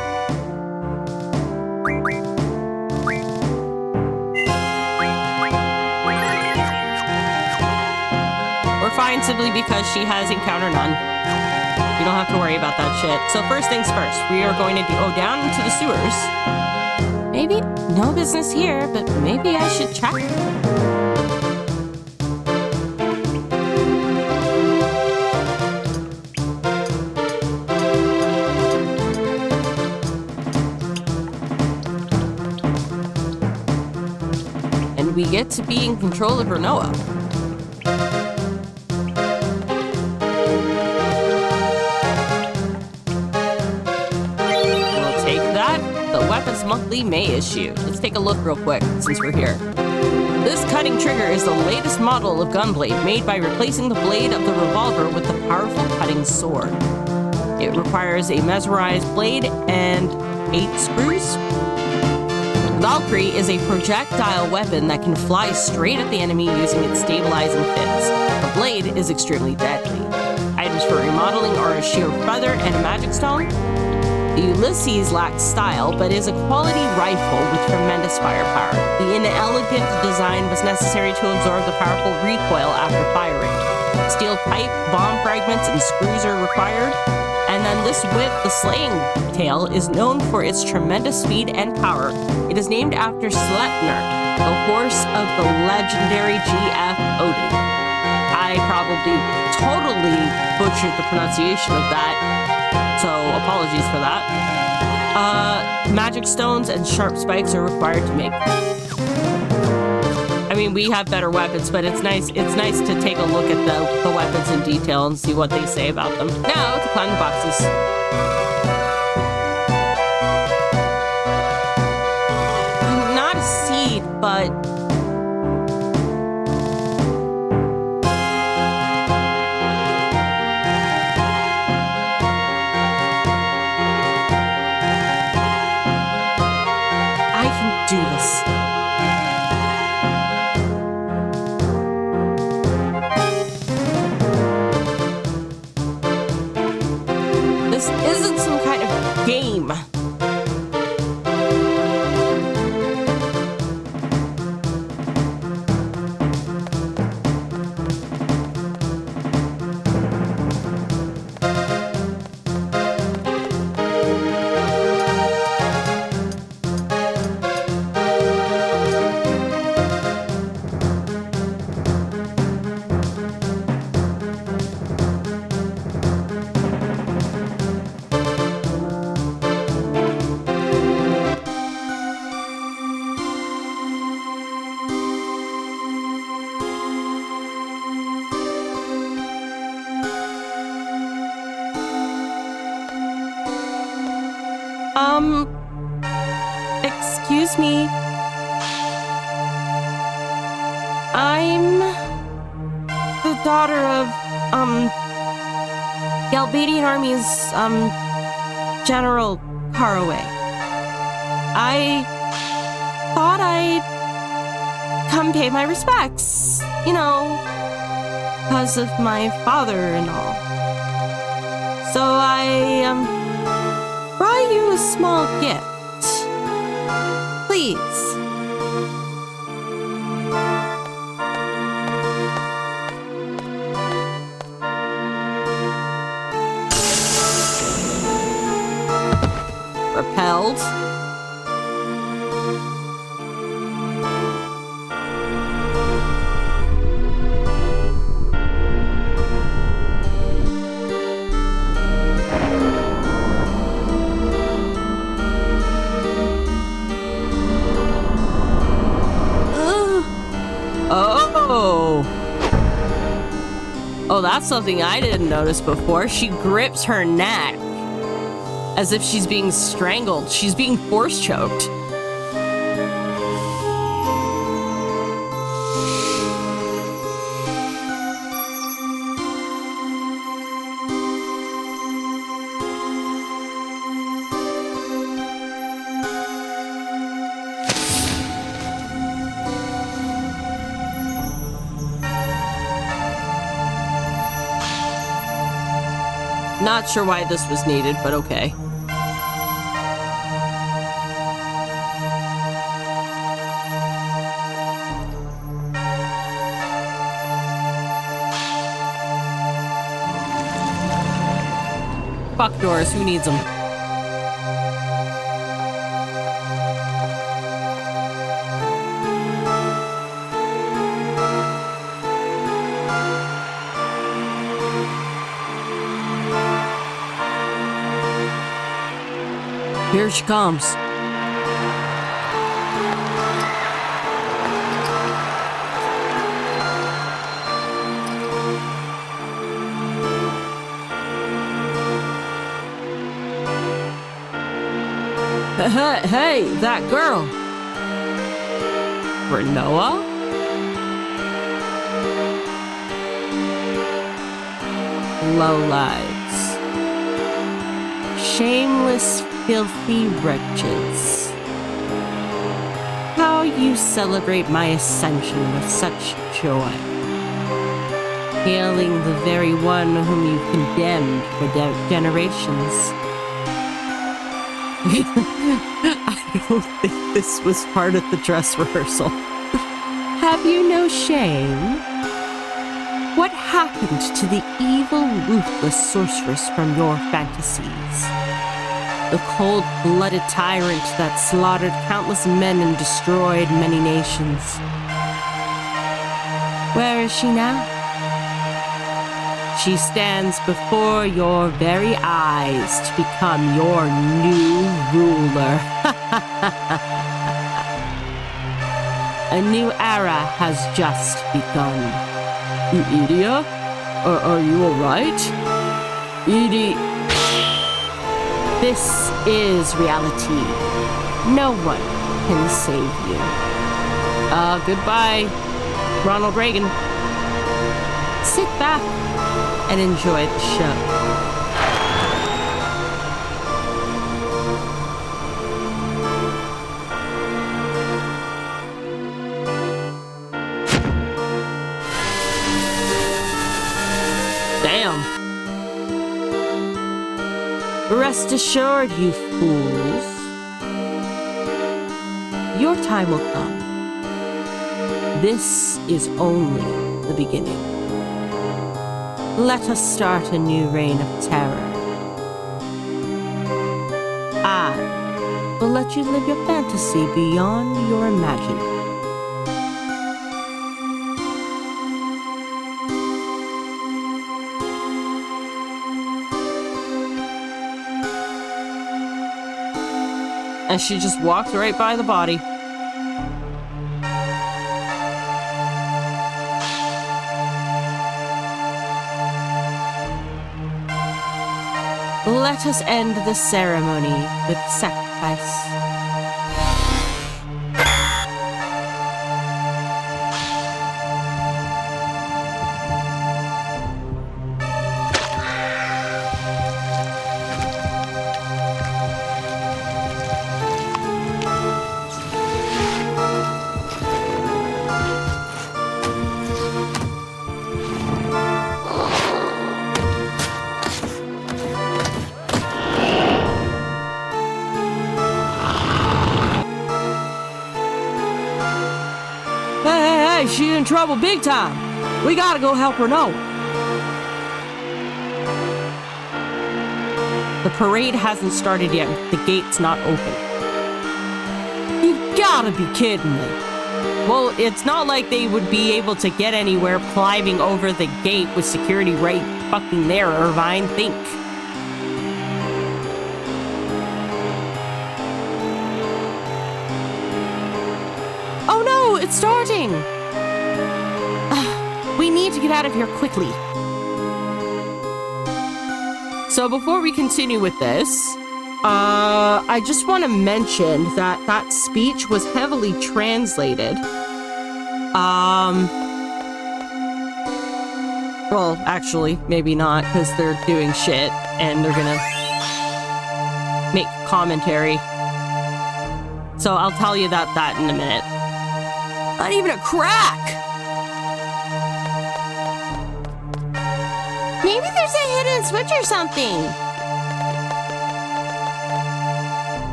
Fine simply because she has encounter none. You don't have to worry about that shit. So first things first, we are going to go down into the sewers. Maybe no business here, but maybe I should check. And we get to be in control of Rinoa. Weapons Monthly May issue. Let's take a look real quick since we're here. This cutting trigger is the latest model of gunblade made by replacing the blade of the revolver with the powerful cutting sword. It requires a mesmerized blade and 8 screws. Valkyrie is a projectile weapon that can fly straight at the enemy using its stabilizing fins. The blade is extremely deadly. Items for remodeling are a sheer feather and a magic stone. The Ulysses lacks style, but is a quality rifle with tremendous firepower. The inelegant design was necessary to absorb the powerful recoil after firing. Steel pipe, bomb fragments, and screws are required. And then this whip, the slaying tail, is known for its tremendous speed and power. It is named after Sleipnir, the horse of the legendary G.F. Odin. I probably totally butchered the pronunciation of that, so apologies for that. Magic stones and sharp spikes are required to make. I mean, we have better weapons, but it's nice to take a look at the weapons in detail and see what they say about them. Now, to climb the boxes. Not a SeeD, but... I can do this. This isn't some kind of game. Excuse me. I'm the daughter of, Galbadian Army's, General Caraway. I thought I'd come pay my respects, you know, because of my father and all. So I, brought you a small gift. Please. Repelled. Oh, that's something I didn't notice before. She grips her neck as if she's being strangled. She's being force choked. Not sure why this was needed, but okay. Fuck doors, who needs them? Here she comes. Hey, that girl. Rinoa? Lowlives. Shameless, filthy wretches. you celebrate my ascension with such joy, hailing the very one whom you condemned for generations. I don't think this was part of the dress rehearsal. Have you no shame? What happened to the evil, ruthless sorceress from your fantasies? The cold-blooded tyrant that slaughtered countless men and destroyed many nations. Where is she now? She stands before your very eyes to become your new ruler. A new era has just begun. Edie? Are you alright? Edie... This is reality. No one can save you. Goodbye, Ronald Reagan. Sit back and enjoy the show. Rest assured, you fools. Your time will come. This is only the beginning. Let us start a new reign of terror. I will let you live your fantasy beyond your imagining. And she just walked right by the body. Let us end the ceremony with sacrifice. She's in trouble big time. We gotta go help her know. The parade hasn't started yet. The gate's not open. You gotta be kidding me. Well, it's not like they would be able to get anywhere climbing over the gate with security right fucking there, Irvine. Think. Oh no, it's starting! We need to get out of here quickly. So before we continue with this, I just want to mention that that speech was heavily translated. Well, actually, maybe not, because they're doing shit and they're gonna make commentary. So I'll tell you that in a minute. Not even a crack! Maybe there's a hidden switch or something.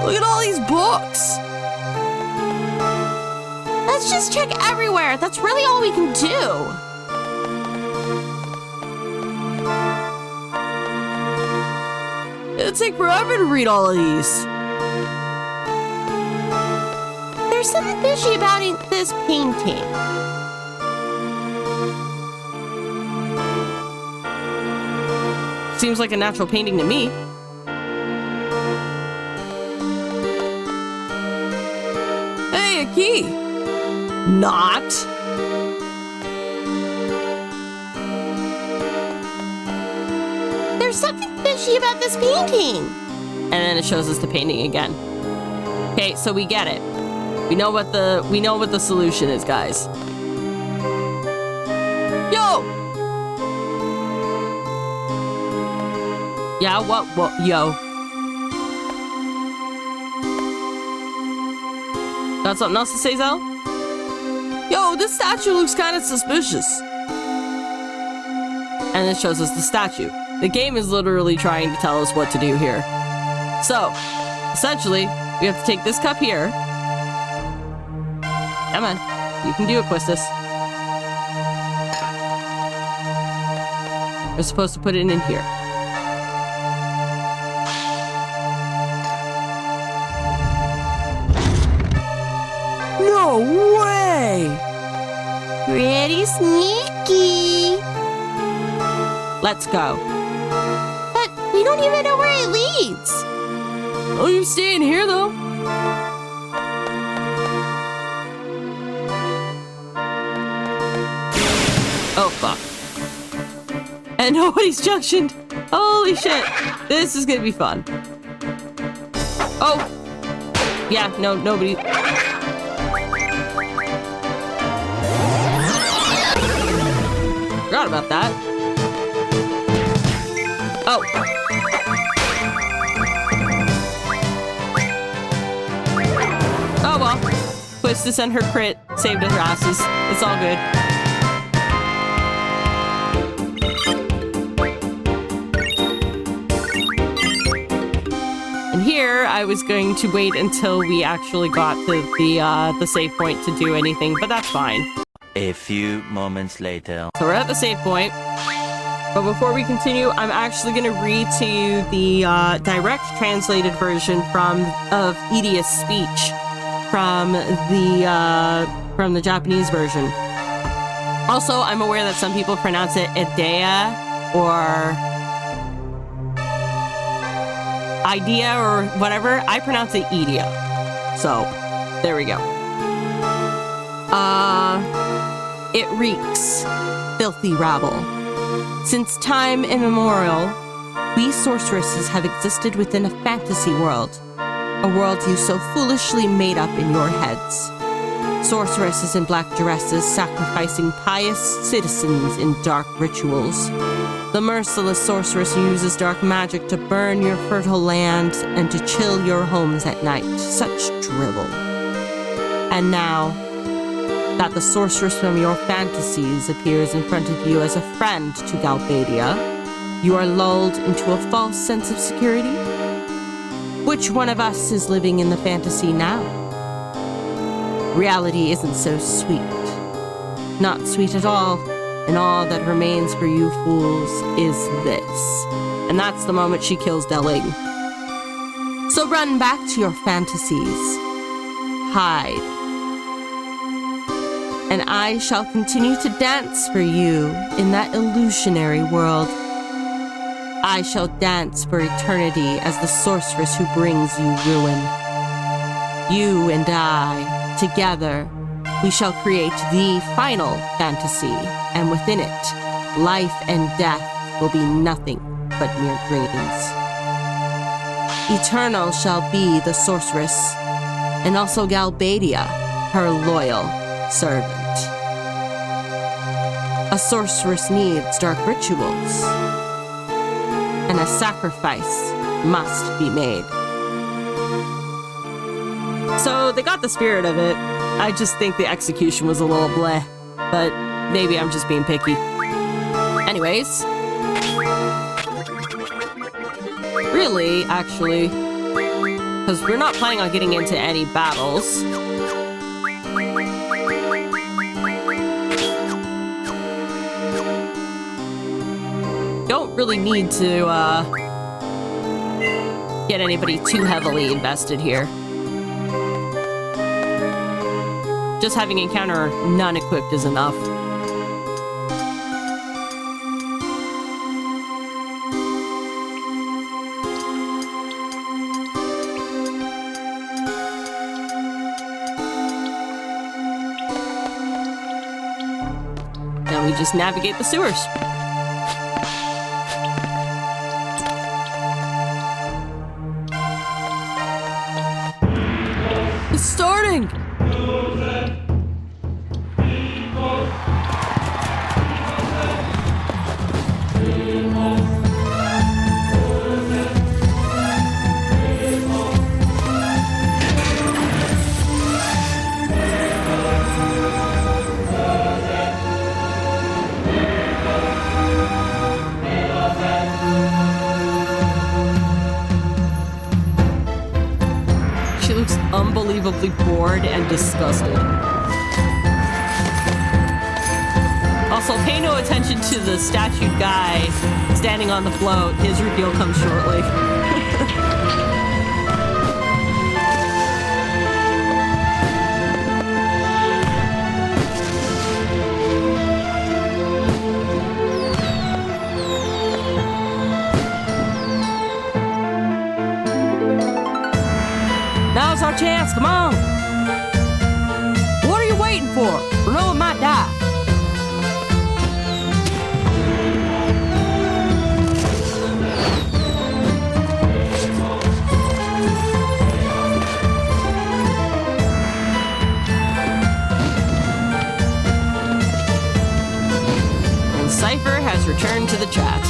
Look at all these books. Let's just check everywhere. That's really all we can do. It'll take forever to read all of these. There's something fishy about this painting. Seems like a natural painting to me. Hey, a key. Not. There's something fishy about this painting. And then it shows us the painting again. Okay, so we get it. We know what the solution is, guys. Yo! Yeah, what, yo? Got something else to say, Zell? Yo, this statue looks kind of suspicious. And it shows us the statue. The game is literally trying to tell us what to do here. So, essentially, we have to take this cup here. Come on. You can do it, Quistis. We're supposed to put it in here. No way! Pretty sneaky. Let's go. But we don't even know where it leads. Oh, you stay in here, though. Oh, fuck. And nobody's junctioned. Holy shit. This is gonna be fun. Oh. Yeah, no, nobody. Forgot about that. Oh. Oh well. Quistis and her crit saved her asses. It's all good. And here, I was going to wait until we actually got to the save point to do anything, but that's fine. A few moments later. So we're at the save point. But before we continue, I'm actually going to read to you the direct translated version of Idia's speech from the Japanese version. Also, I'm aware that some people pronounce it Idea or Idea or whatever. I pronounce it Idia. So, there we go. It reeks. Filthy rabble. Since time immemorial, we sorceresses have existed within a fantasy world. A world you so foolishly made up in your heads. Sorceresses in black dresses sacrificing pious citizens in dark rituals. The merciless sorceress uses dark magic to burn your fertile land and to chill your homes at night. Such drivel. And now that the sorceress from your fantasies appears in front of you as a friend to Galbadia, you are lulled into a false sense of security? Which one of us is living in the fantasy now? Reality isn't so sweet. Not sweet at all, and all that remains for you fools is this. And that's the moment she kills Deling. So run back to your fantasies. Hide. And I shall continue to dance for you in that illusionary world. I shall dance for eternity as the sorceress who brings you ruin. You and I, together, we shall create the final fantasy, and within it, life and death will be nothing but mere dreams. Eternal shall be the sorceress, and also Galbadia, her loyal servant. A sorceress needs dark rituals, and a sacrifice must be made. So they got the spirit of it. I just think the execution was a little bleh, but maybe I'm just being picky. Anyways, really, actually, because we're not planning on getting into any battles. Don't really need to get anybody too heavily invested here. Just having encounter none equipped is enough. Now we just navigate the sewers. It's starting! bored and disgusted. Also, pay no attention to the statued guy standing on the float. His reveal comes shortly. Now's our chance, come on! What are you waiting for? Rinoa might die. And Cypher has returned to the chat.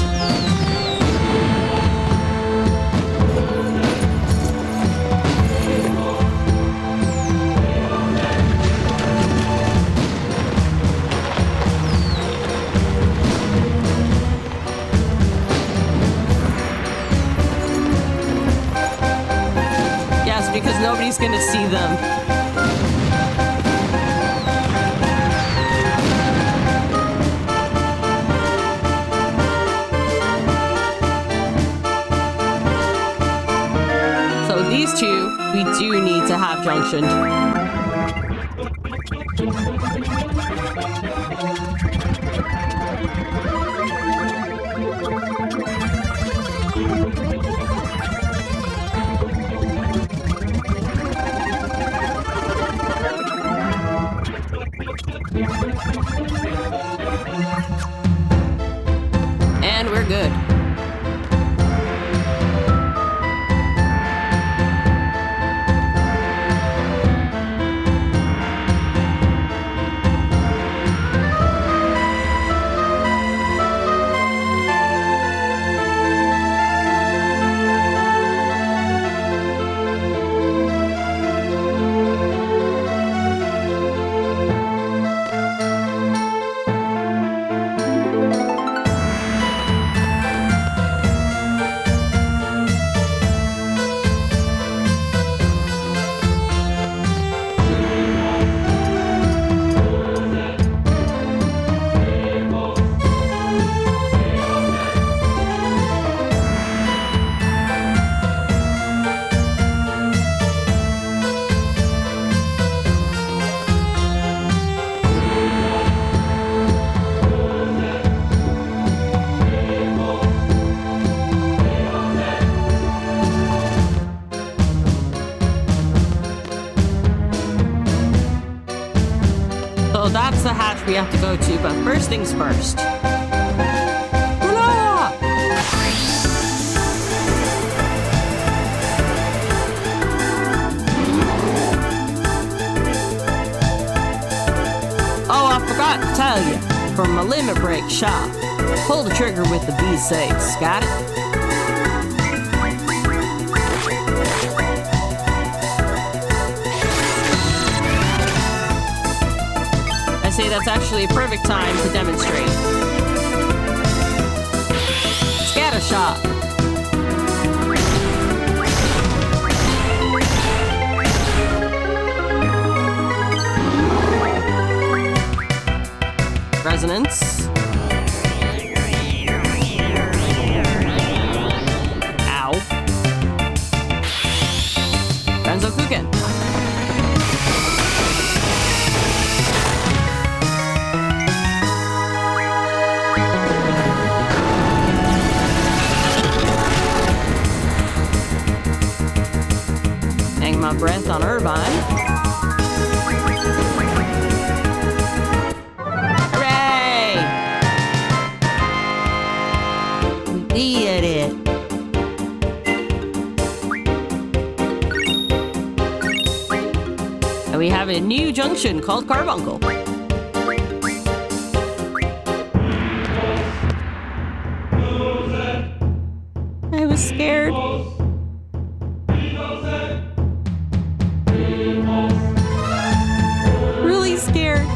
Because nobody's gonna see them. So these two, we do need to have junctioned. And we're good. So that's the hatch we have to go to, but first things first. Hurrah! Oh, I forgot to tell you, for my limit break shot, pull the trigger with the V6, got it? I say that's actually a perfect time to demonstrate. Scatter shot. Resonance. Ow. Renzo Kuken. Hang my breath on Irvine. Did it. And we have a new junction called Carbuncle. I was scared. Really scared.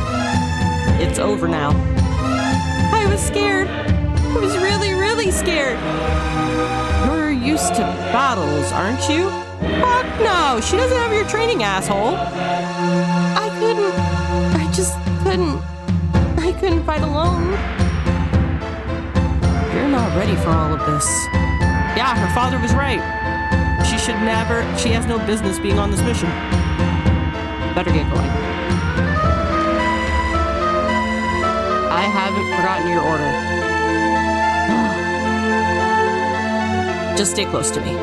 It's over now. I was scared. I was really scared. You're used to battles, aren't you? Fuck no, she doesn't have your training, asshole. ready for all of this. Yeah, her father was right. She has no business being on this mission. Better get going. I haven't forgotten your order. Just stay close to me.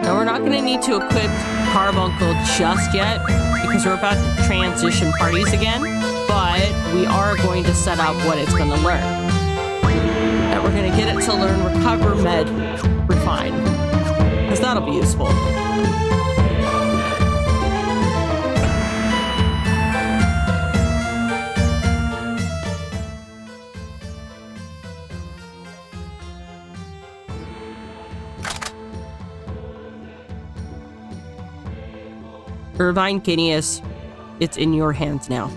Now we're not going to need to equip Carbuncle just yet because we're about to transition parties again, but we are going to set up what it's going to learn. And we're going to get it to learn Recover, Med, Refine, because that'll be useful. Irvine Kineas, it's in your hands now.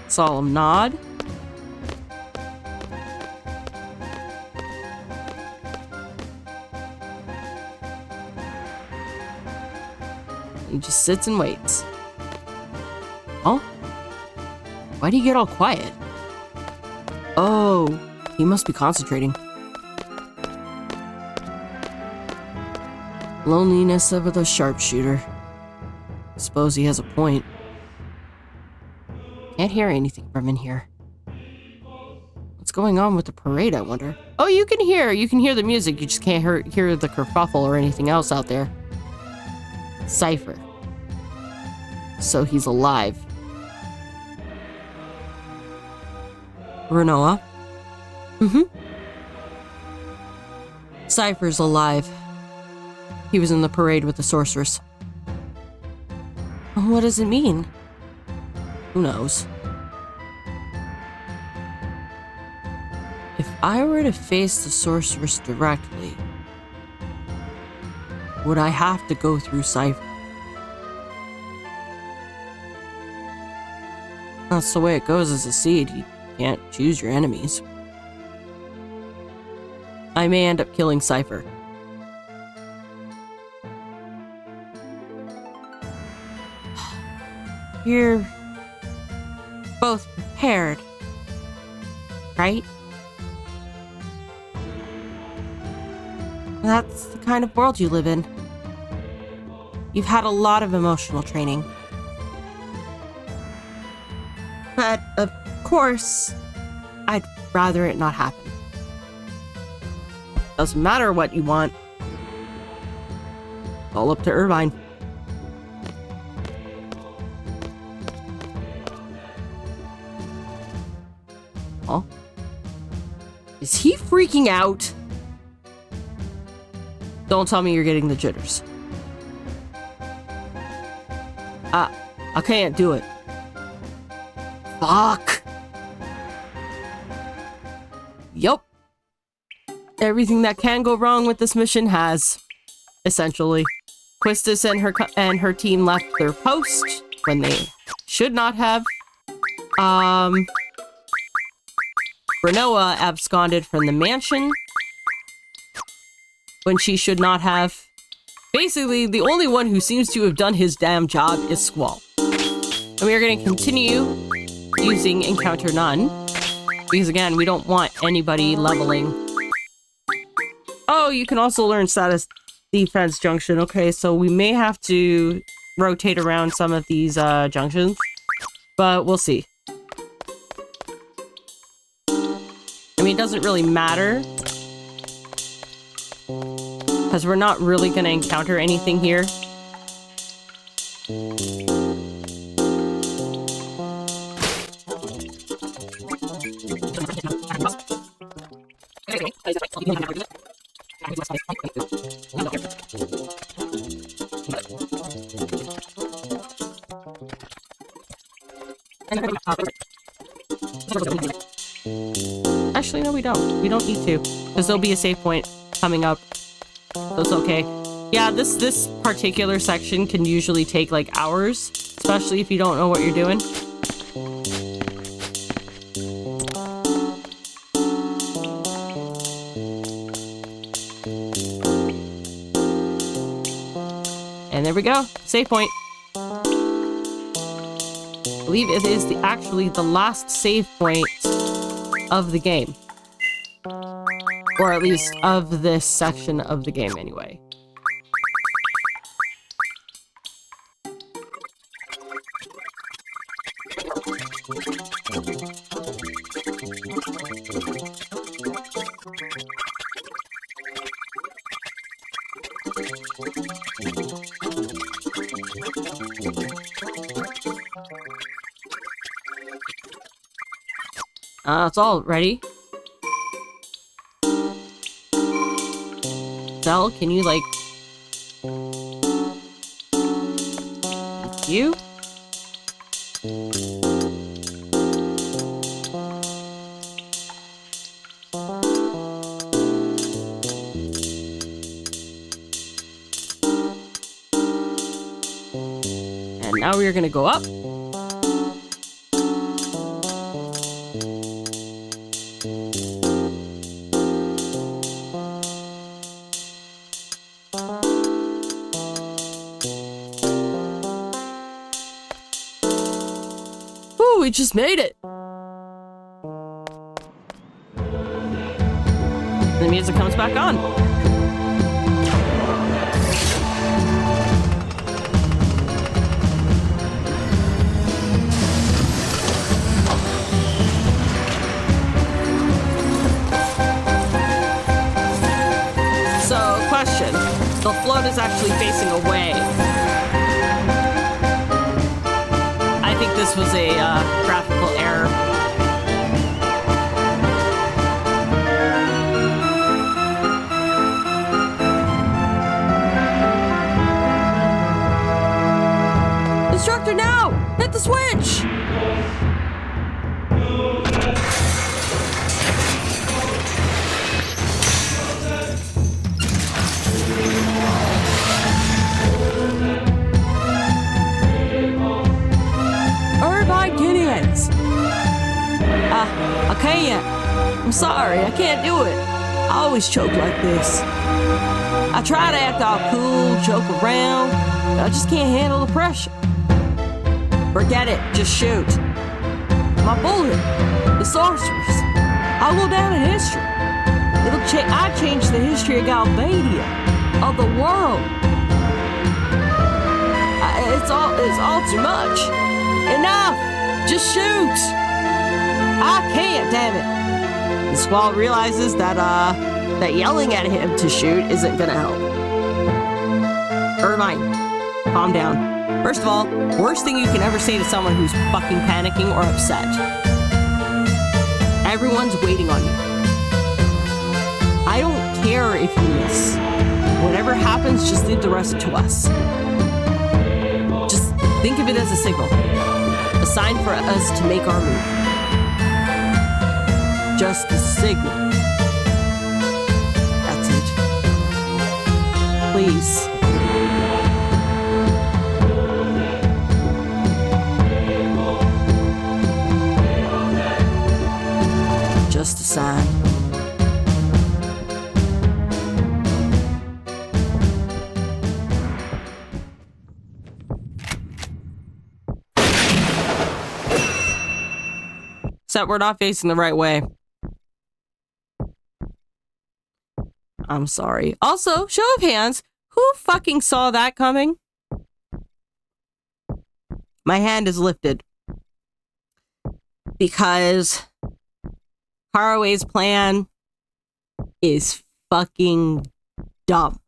Solemn nod. He just sits and waits. Oh? Why do you get all quiet? Oh, he must be concentrating. Loneliness of the sharpshooter. Suppose he has a point. Can't hear anything from in here. What's going on with the parade, I wonder? Oh, you can hear the music. You just can't hear the kerfuffle or anything else out there. Cypher. So he's alive. Rinoa? Mm-hmm. Cypher's alive. He was in the parade with the Sorceress. What does it mean? Who knows? If I were to face the Sorceress directly, would I have to go through Cypher? That's the way it goes as a SeeD. You can't choose your enemies. I may end up killing Cypher. You're both prepared, right? That's the kind of world you live in. You've had a lot of emotional training. But, of course, I'd rather it not happen. Doesn't matter what you want. It's all up to Irvine. Oh? Is he freaking out? Don't tell me you're getting the jitters. I can't do it. Fuck. Yup. Everything that can go wrong with this mission has, essentially. Quistis and her team left their post when they should not have. Rinoa absconded from the mansion when she should not have. Basically, the only one who seems to have done his damn job is Squall. And we are going to continue using Encounter None, because again, we don't want anybody leveling. Oh, you can also learn Status Defense Junction. Okay, so we may have to rotate around some of these junctions, but we'll see. I mean, it doesn't really matter, because we're not really going to encounter anything here. Actually, no, we don't. We don't need to, because there'll be a save point coming up. So it's okay. Yeah, this particular section can usually take like hours, especially if you don't know what you're doing. there we go. Save point. I believe it is actually the last save point of the game. Or at least of this section of the game anyway. It's all ready. Zell, can you, like... Thank you? And now we are gonna go up. We just made it. The music comes back on. So, question. The float is actually facing away. I think this was a graphical error. Instructor, now! Hit the switch! I can't. I'm sorry, I can't do it. I always choke like this. I try to act all cool, joke around, but I just can't handle the pressure. Forget it, just shoot. My bullet, the sorceress. I'll go down in history. I changed the history of Galbadia, of the world. It's all too much. Enough! Just shoot! I can't, damn it. And Squall realizes that yelling at him to shoot isn't gonna help. Irvine, calm down. First of all, worst thing you can ever say to someone who's fucking panicking or upset. Everyone's waiting on you. I don't care if you miss. Whatever happens, just leave the rest to us. Just think of it as a signal. A sign for us to make our move. Just a signal. That's it. Please. Just a sign. Except we're not facing the right way. I'm sorry. Also, show of hands, who fucking saw that coming? My hand is lifted. Because Caraway's plan is fucking dumb.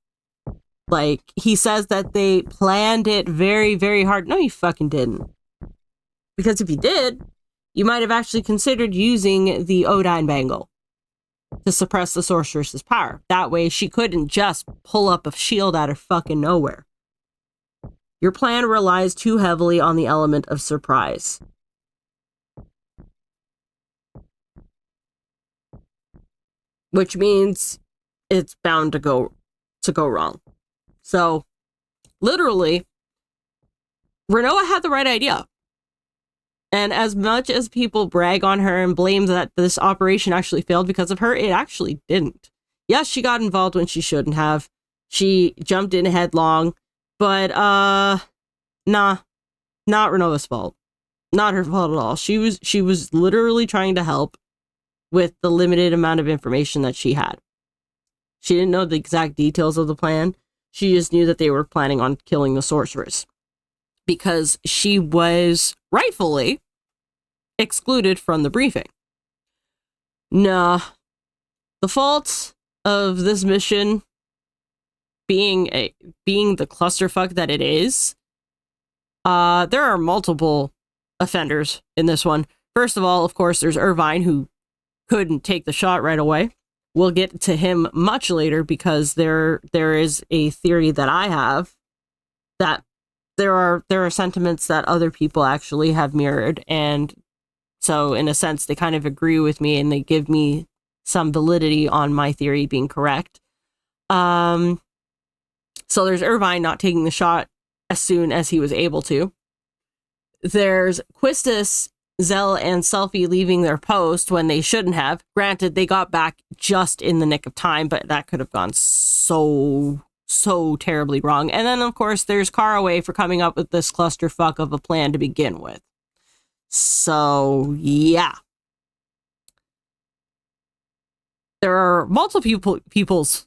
Like, he says that they planned it very, very hard. No, you fucking didn't. Because if you did, you might have actually considered using the Odine Bangle to suppress the sorceress's power. That way she couldn't just pull up a shield out of fucking nowhere. Your plan relies too heavily on the element of surprise. Which means it's bound to go wrong. So, literally, Rinoa had the right idea. And as much as people brag on her and blame that this operation actually failed because of her, it actually didn't. Yes, she got involved when she shouldn't have. She jumped in headlong, But, nah, not Rinoa's fault. Not her fault at all. She was literally trying to help with the limited amount of information that she had. She didn't know the exact details of the plan. She just knew that they were planning on killing the sorceress. Because she was rightfully excluded from the briefing. Nah. The fault of this mission being the clusterfuck that it is, there are multiple offenders in this one. First of all, of course, there's Irvine, who couldn't take the shot right away. We'll get to him much later because there is a theory that I have that there are sentiments that other people actually have mirrored, and so in a sense they kind of agree with me and they give me some validity on my theory being correct. So there's Irvine not taking the shot as soon as he was able to. There's Quistis, Zell, and Selfie leaving their post when they shouldn't have. Granted, they got back just in the nick of time, but that could have gone so terribly wrong. And then, of course, there's Caraway for coming up with this clusterfuck of a plan to begin with. So, yeah. There are multiple people's...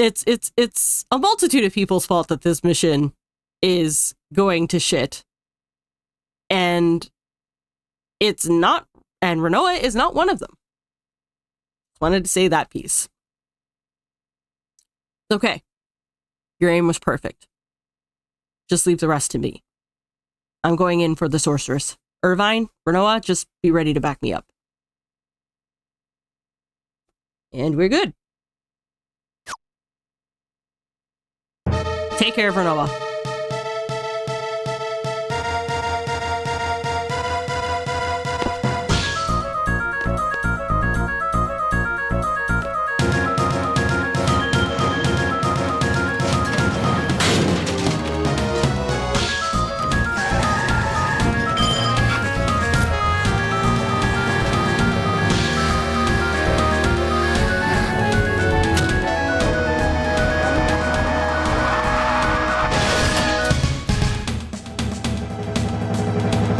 It's a multitude of people's fault that this mission is going to shit. And it's not... And Rinoa is not one of them. Wanted to say that piece. Okay. Your aim was perfect. Just leave the rest to me. I'm going in for the sorceress. Irvine, Rinoa, just be ready to back me up. And we're good. Take care of Rinoa.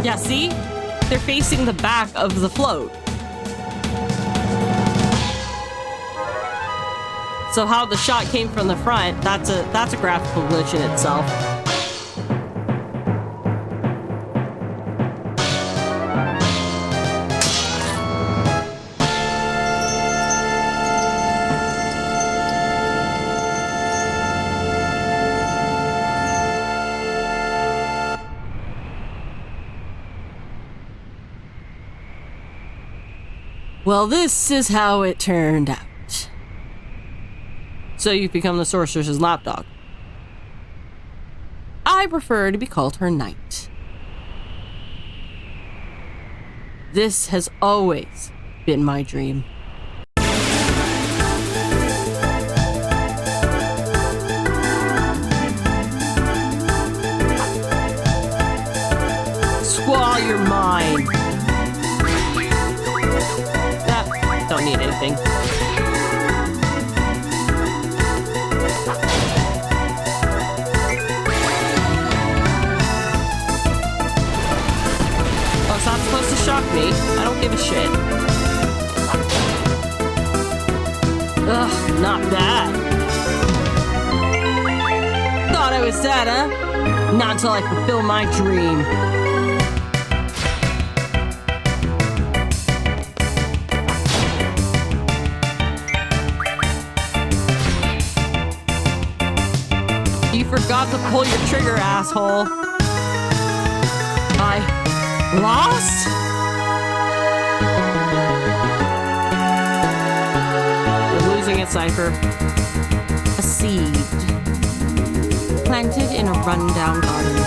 Yeah, see? They're facing the back of the float. So how the shot came from the front, that's a graphical glitch in itself. Well, this is how it turned out. So you've become the sorceress's lapdog. I prefer to be called her knight. This has always been my dream. Squall, you're mine. Don't need anything. Oh, it's not supposed to shock me. I don't give a shit. Ugh, not bad. Thought I was sad, huh? Not until I fulfill my dream. You forgot to pull your trigger, asshole. I lost? You're losing it, Cypher. A seed. Planted in a rundown garden.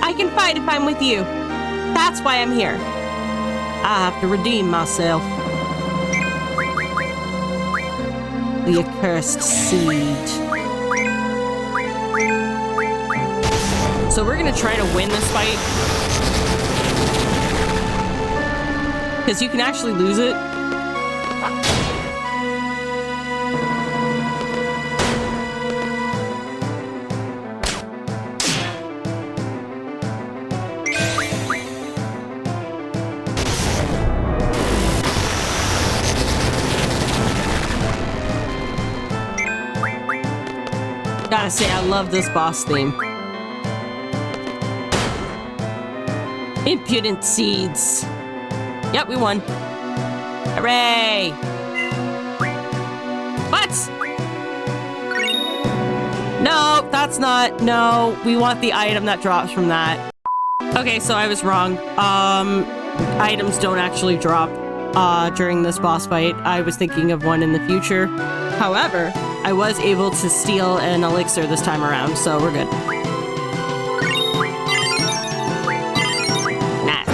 I can fight if I'm with you. That's why I'm here. I have to redeem myself. The accursed seed. So we're gonna try to win this fight. Because you can actually lose it. Gotta say, I love this boss theme. Impudent seeds. Yep, we won. Hooray! What? No, that's not. No, we want the item that drops from that. Okay, so I was wrong. Items don't actually drop during this boss fight. I was thinking of one in the future. However, I was able to steal an elixir this time around, so we're good. Nice.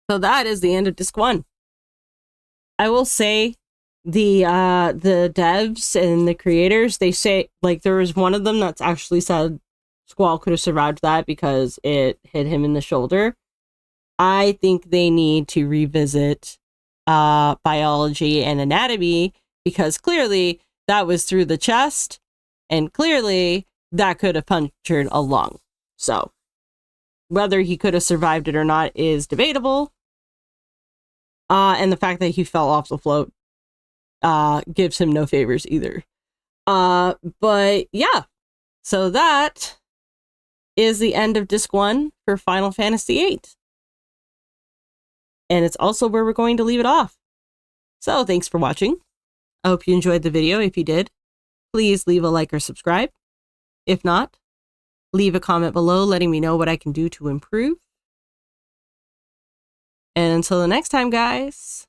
So that is the end of disc 1. I will say the devs and the creators, they say, like, there was one of them that's actually said Squall could have survived that because it hit him in the shoulder. I think they need to revisit biology and anatomy, because clearly that was through the chest, and clearly that could have punctured a lung. So whether he could have survived it or not is debatable. And the fact that he fell off the float gives him no favors either. But yeah, so that is the end of disc 1 for Final Fantasy VIII. And it's also where we're going to leave it off. So thanks for watching. I hope you enjoyed the video. If you did, please leave a like or subscribe. If not, leave a comment below letting me know what I can do to improve. And until the next time, guys,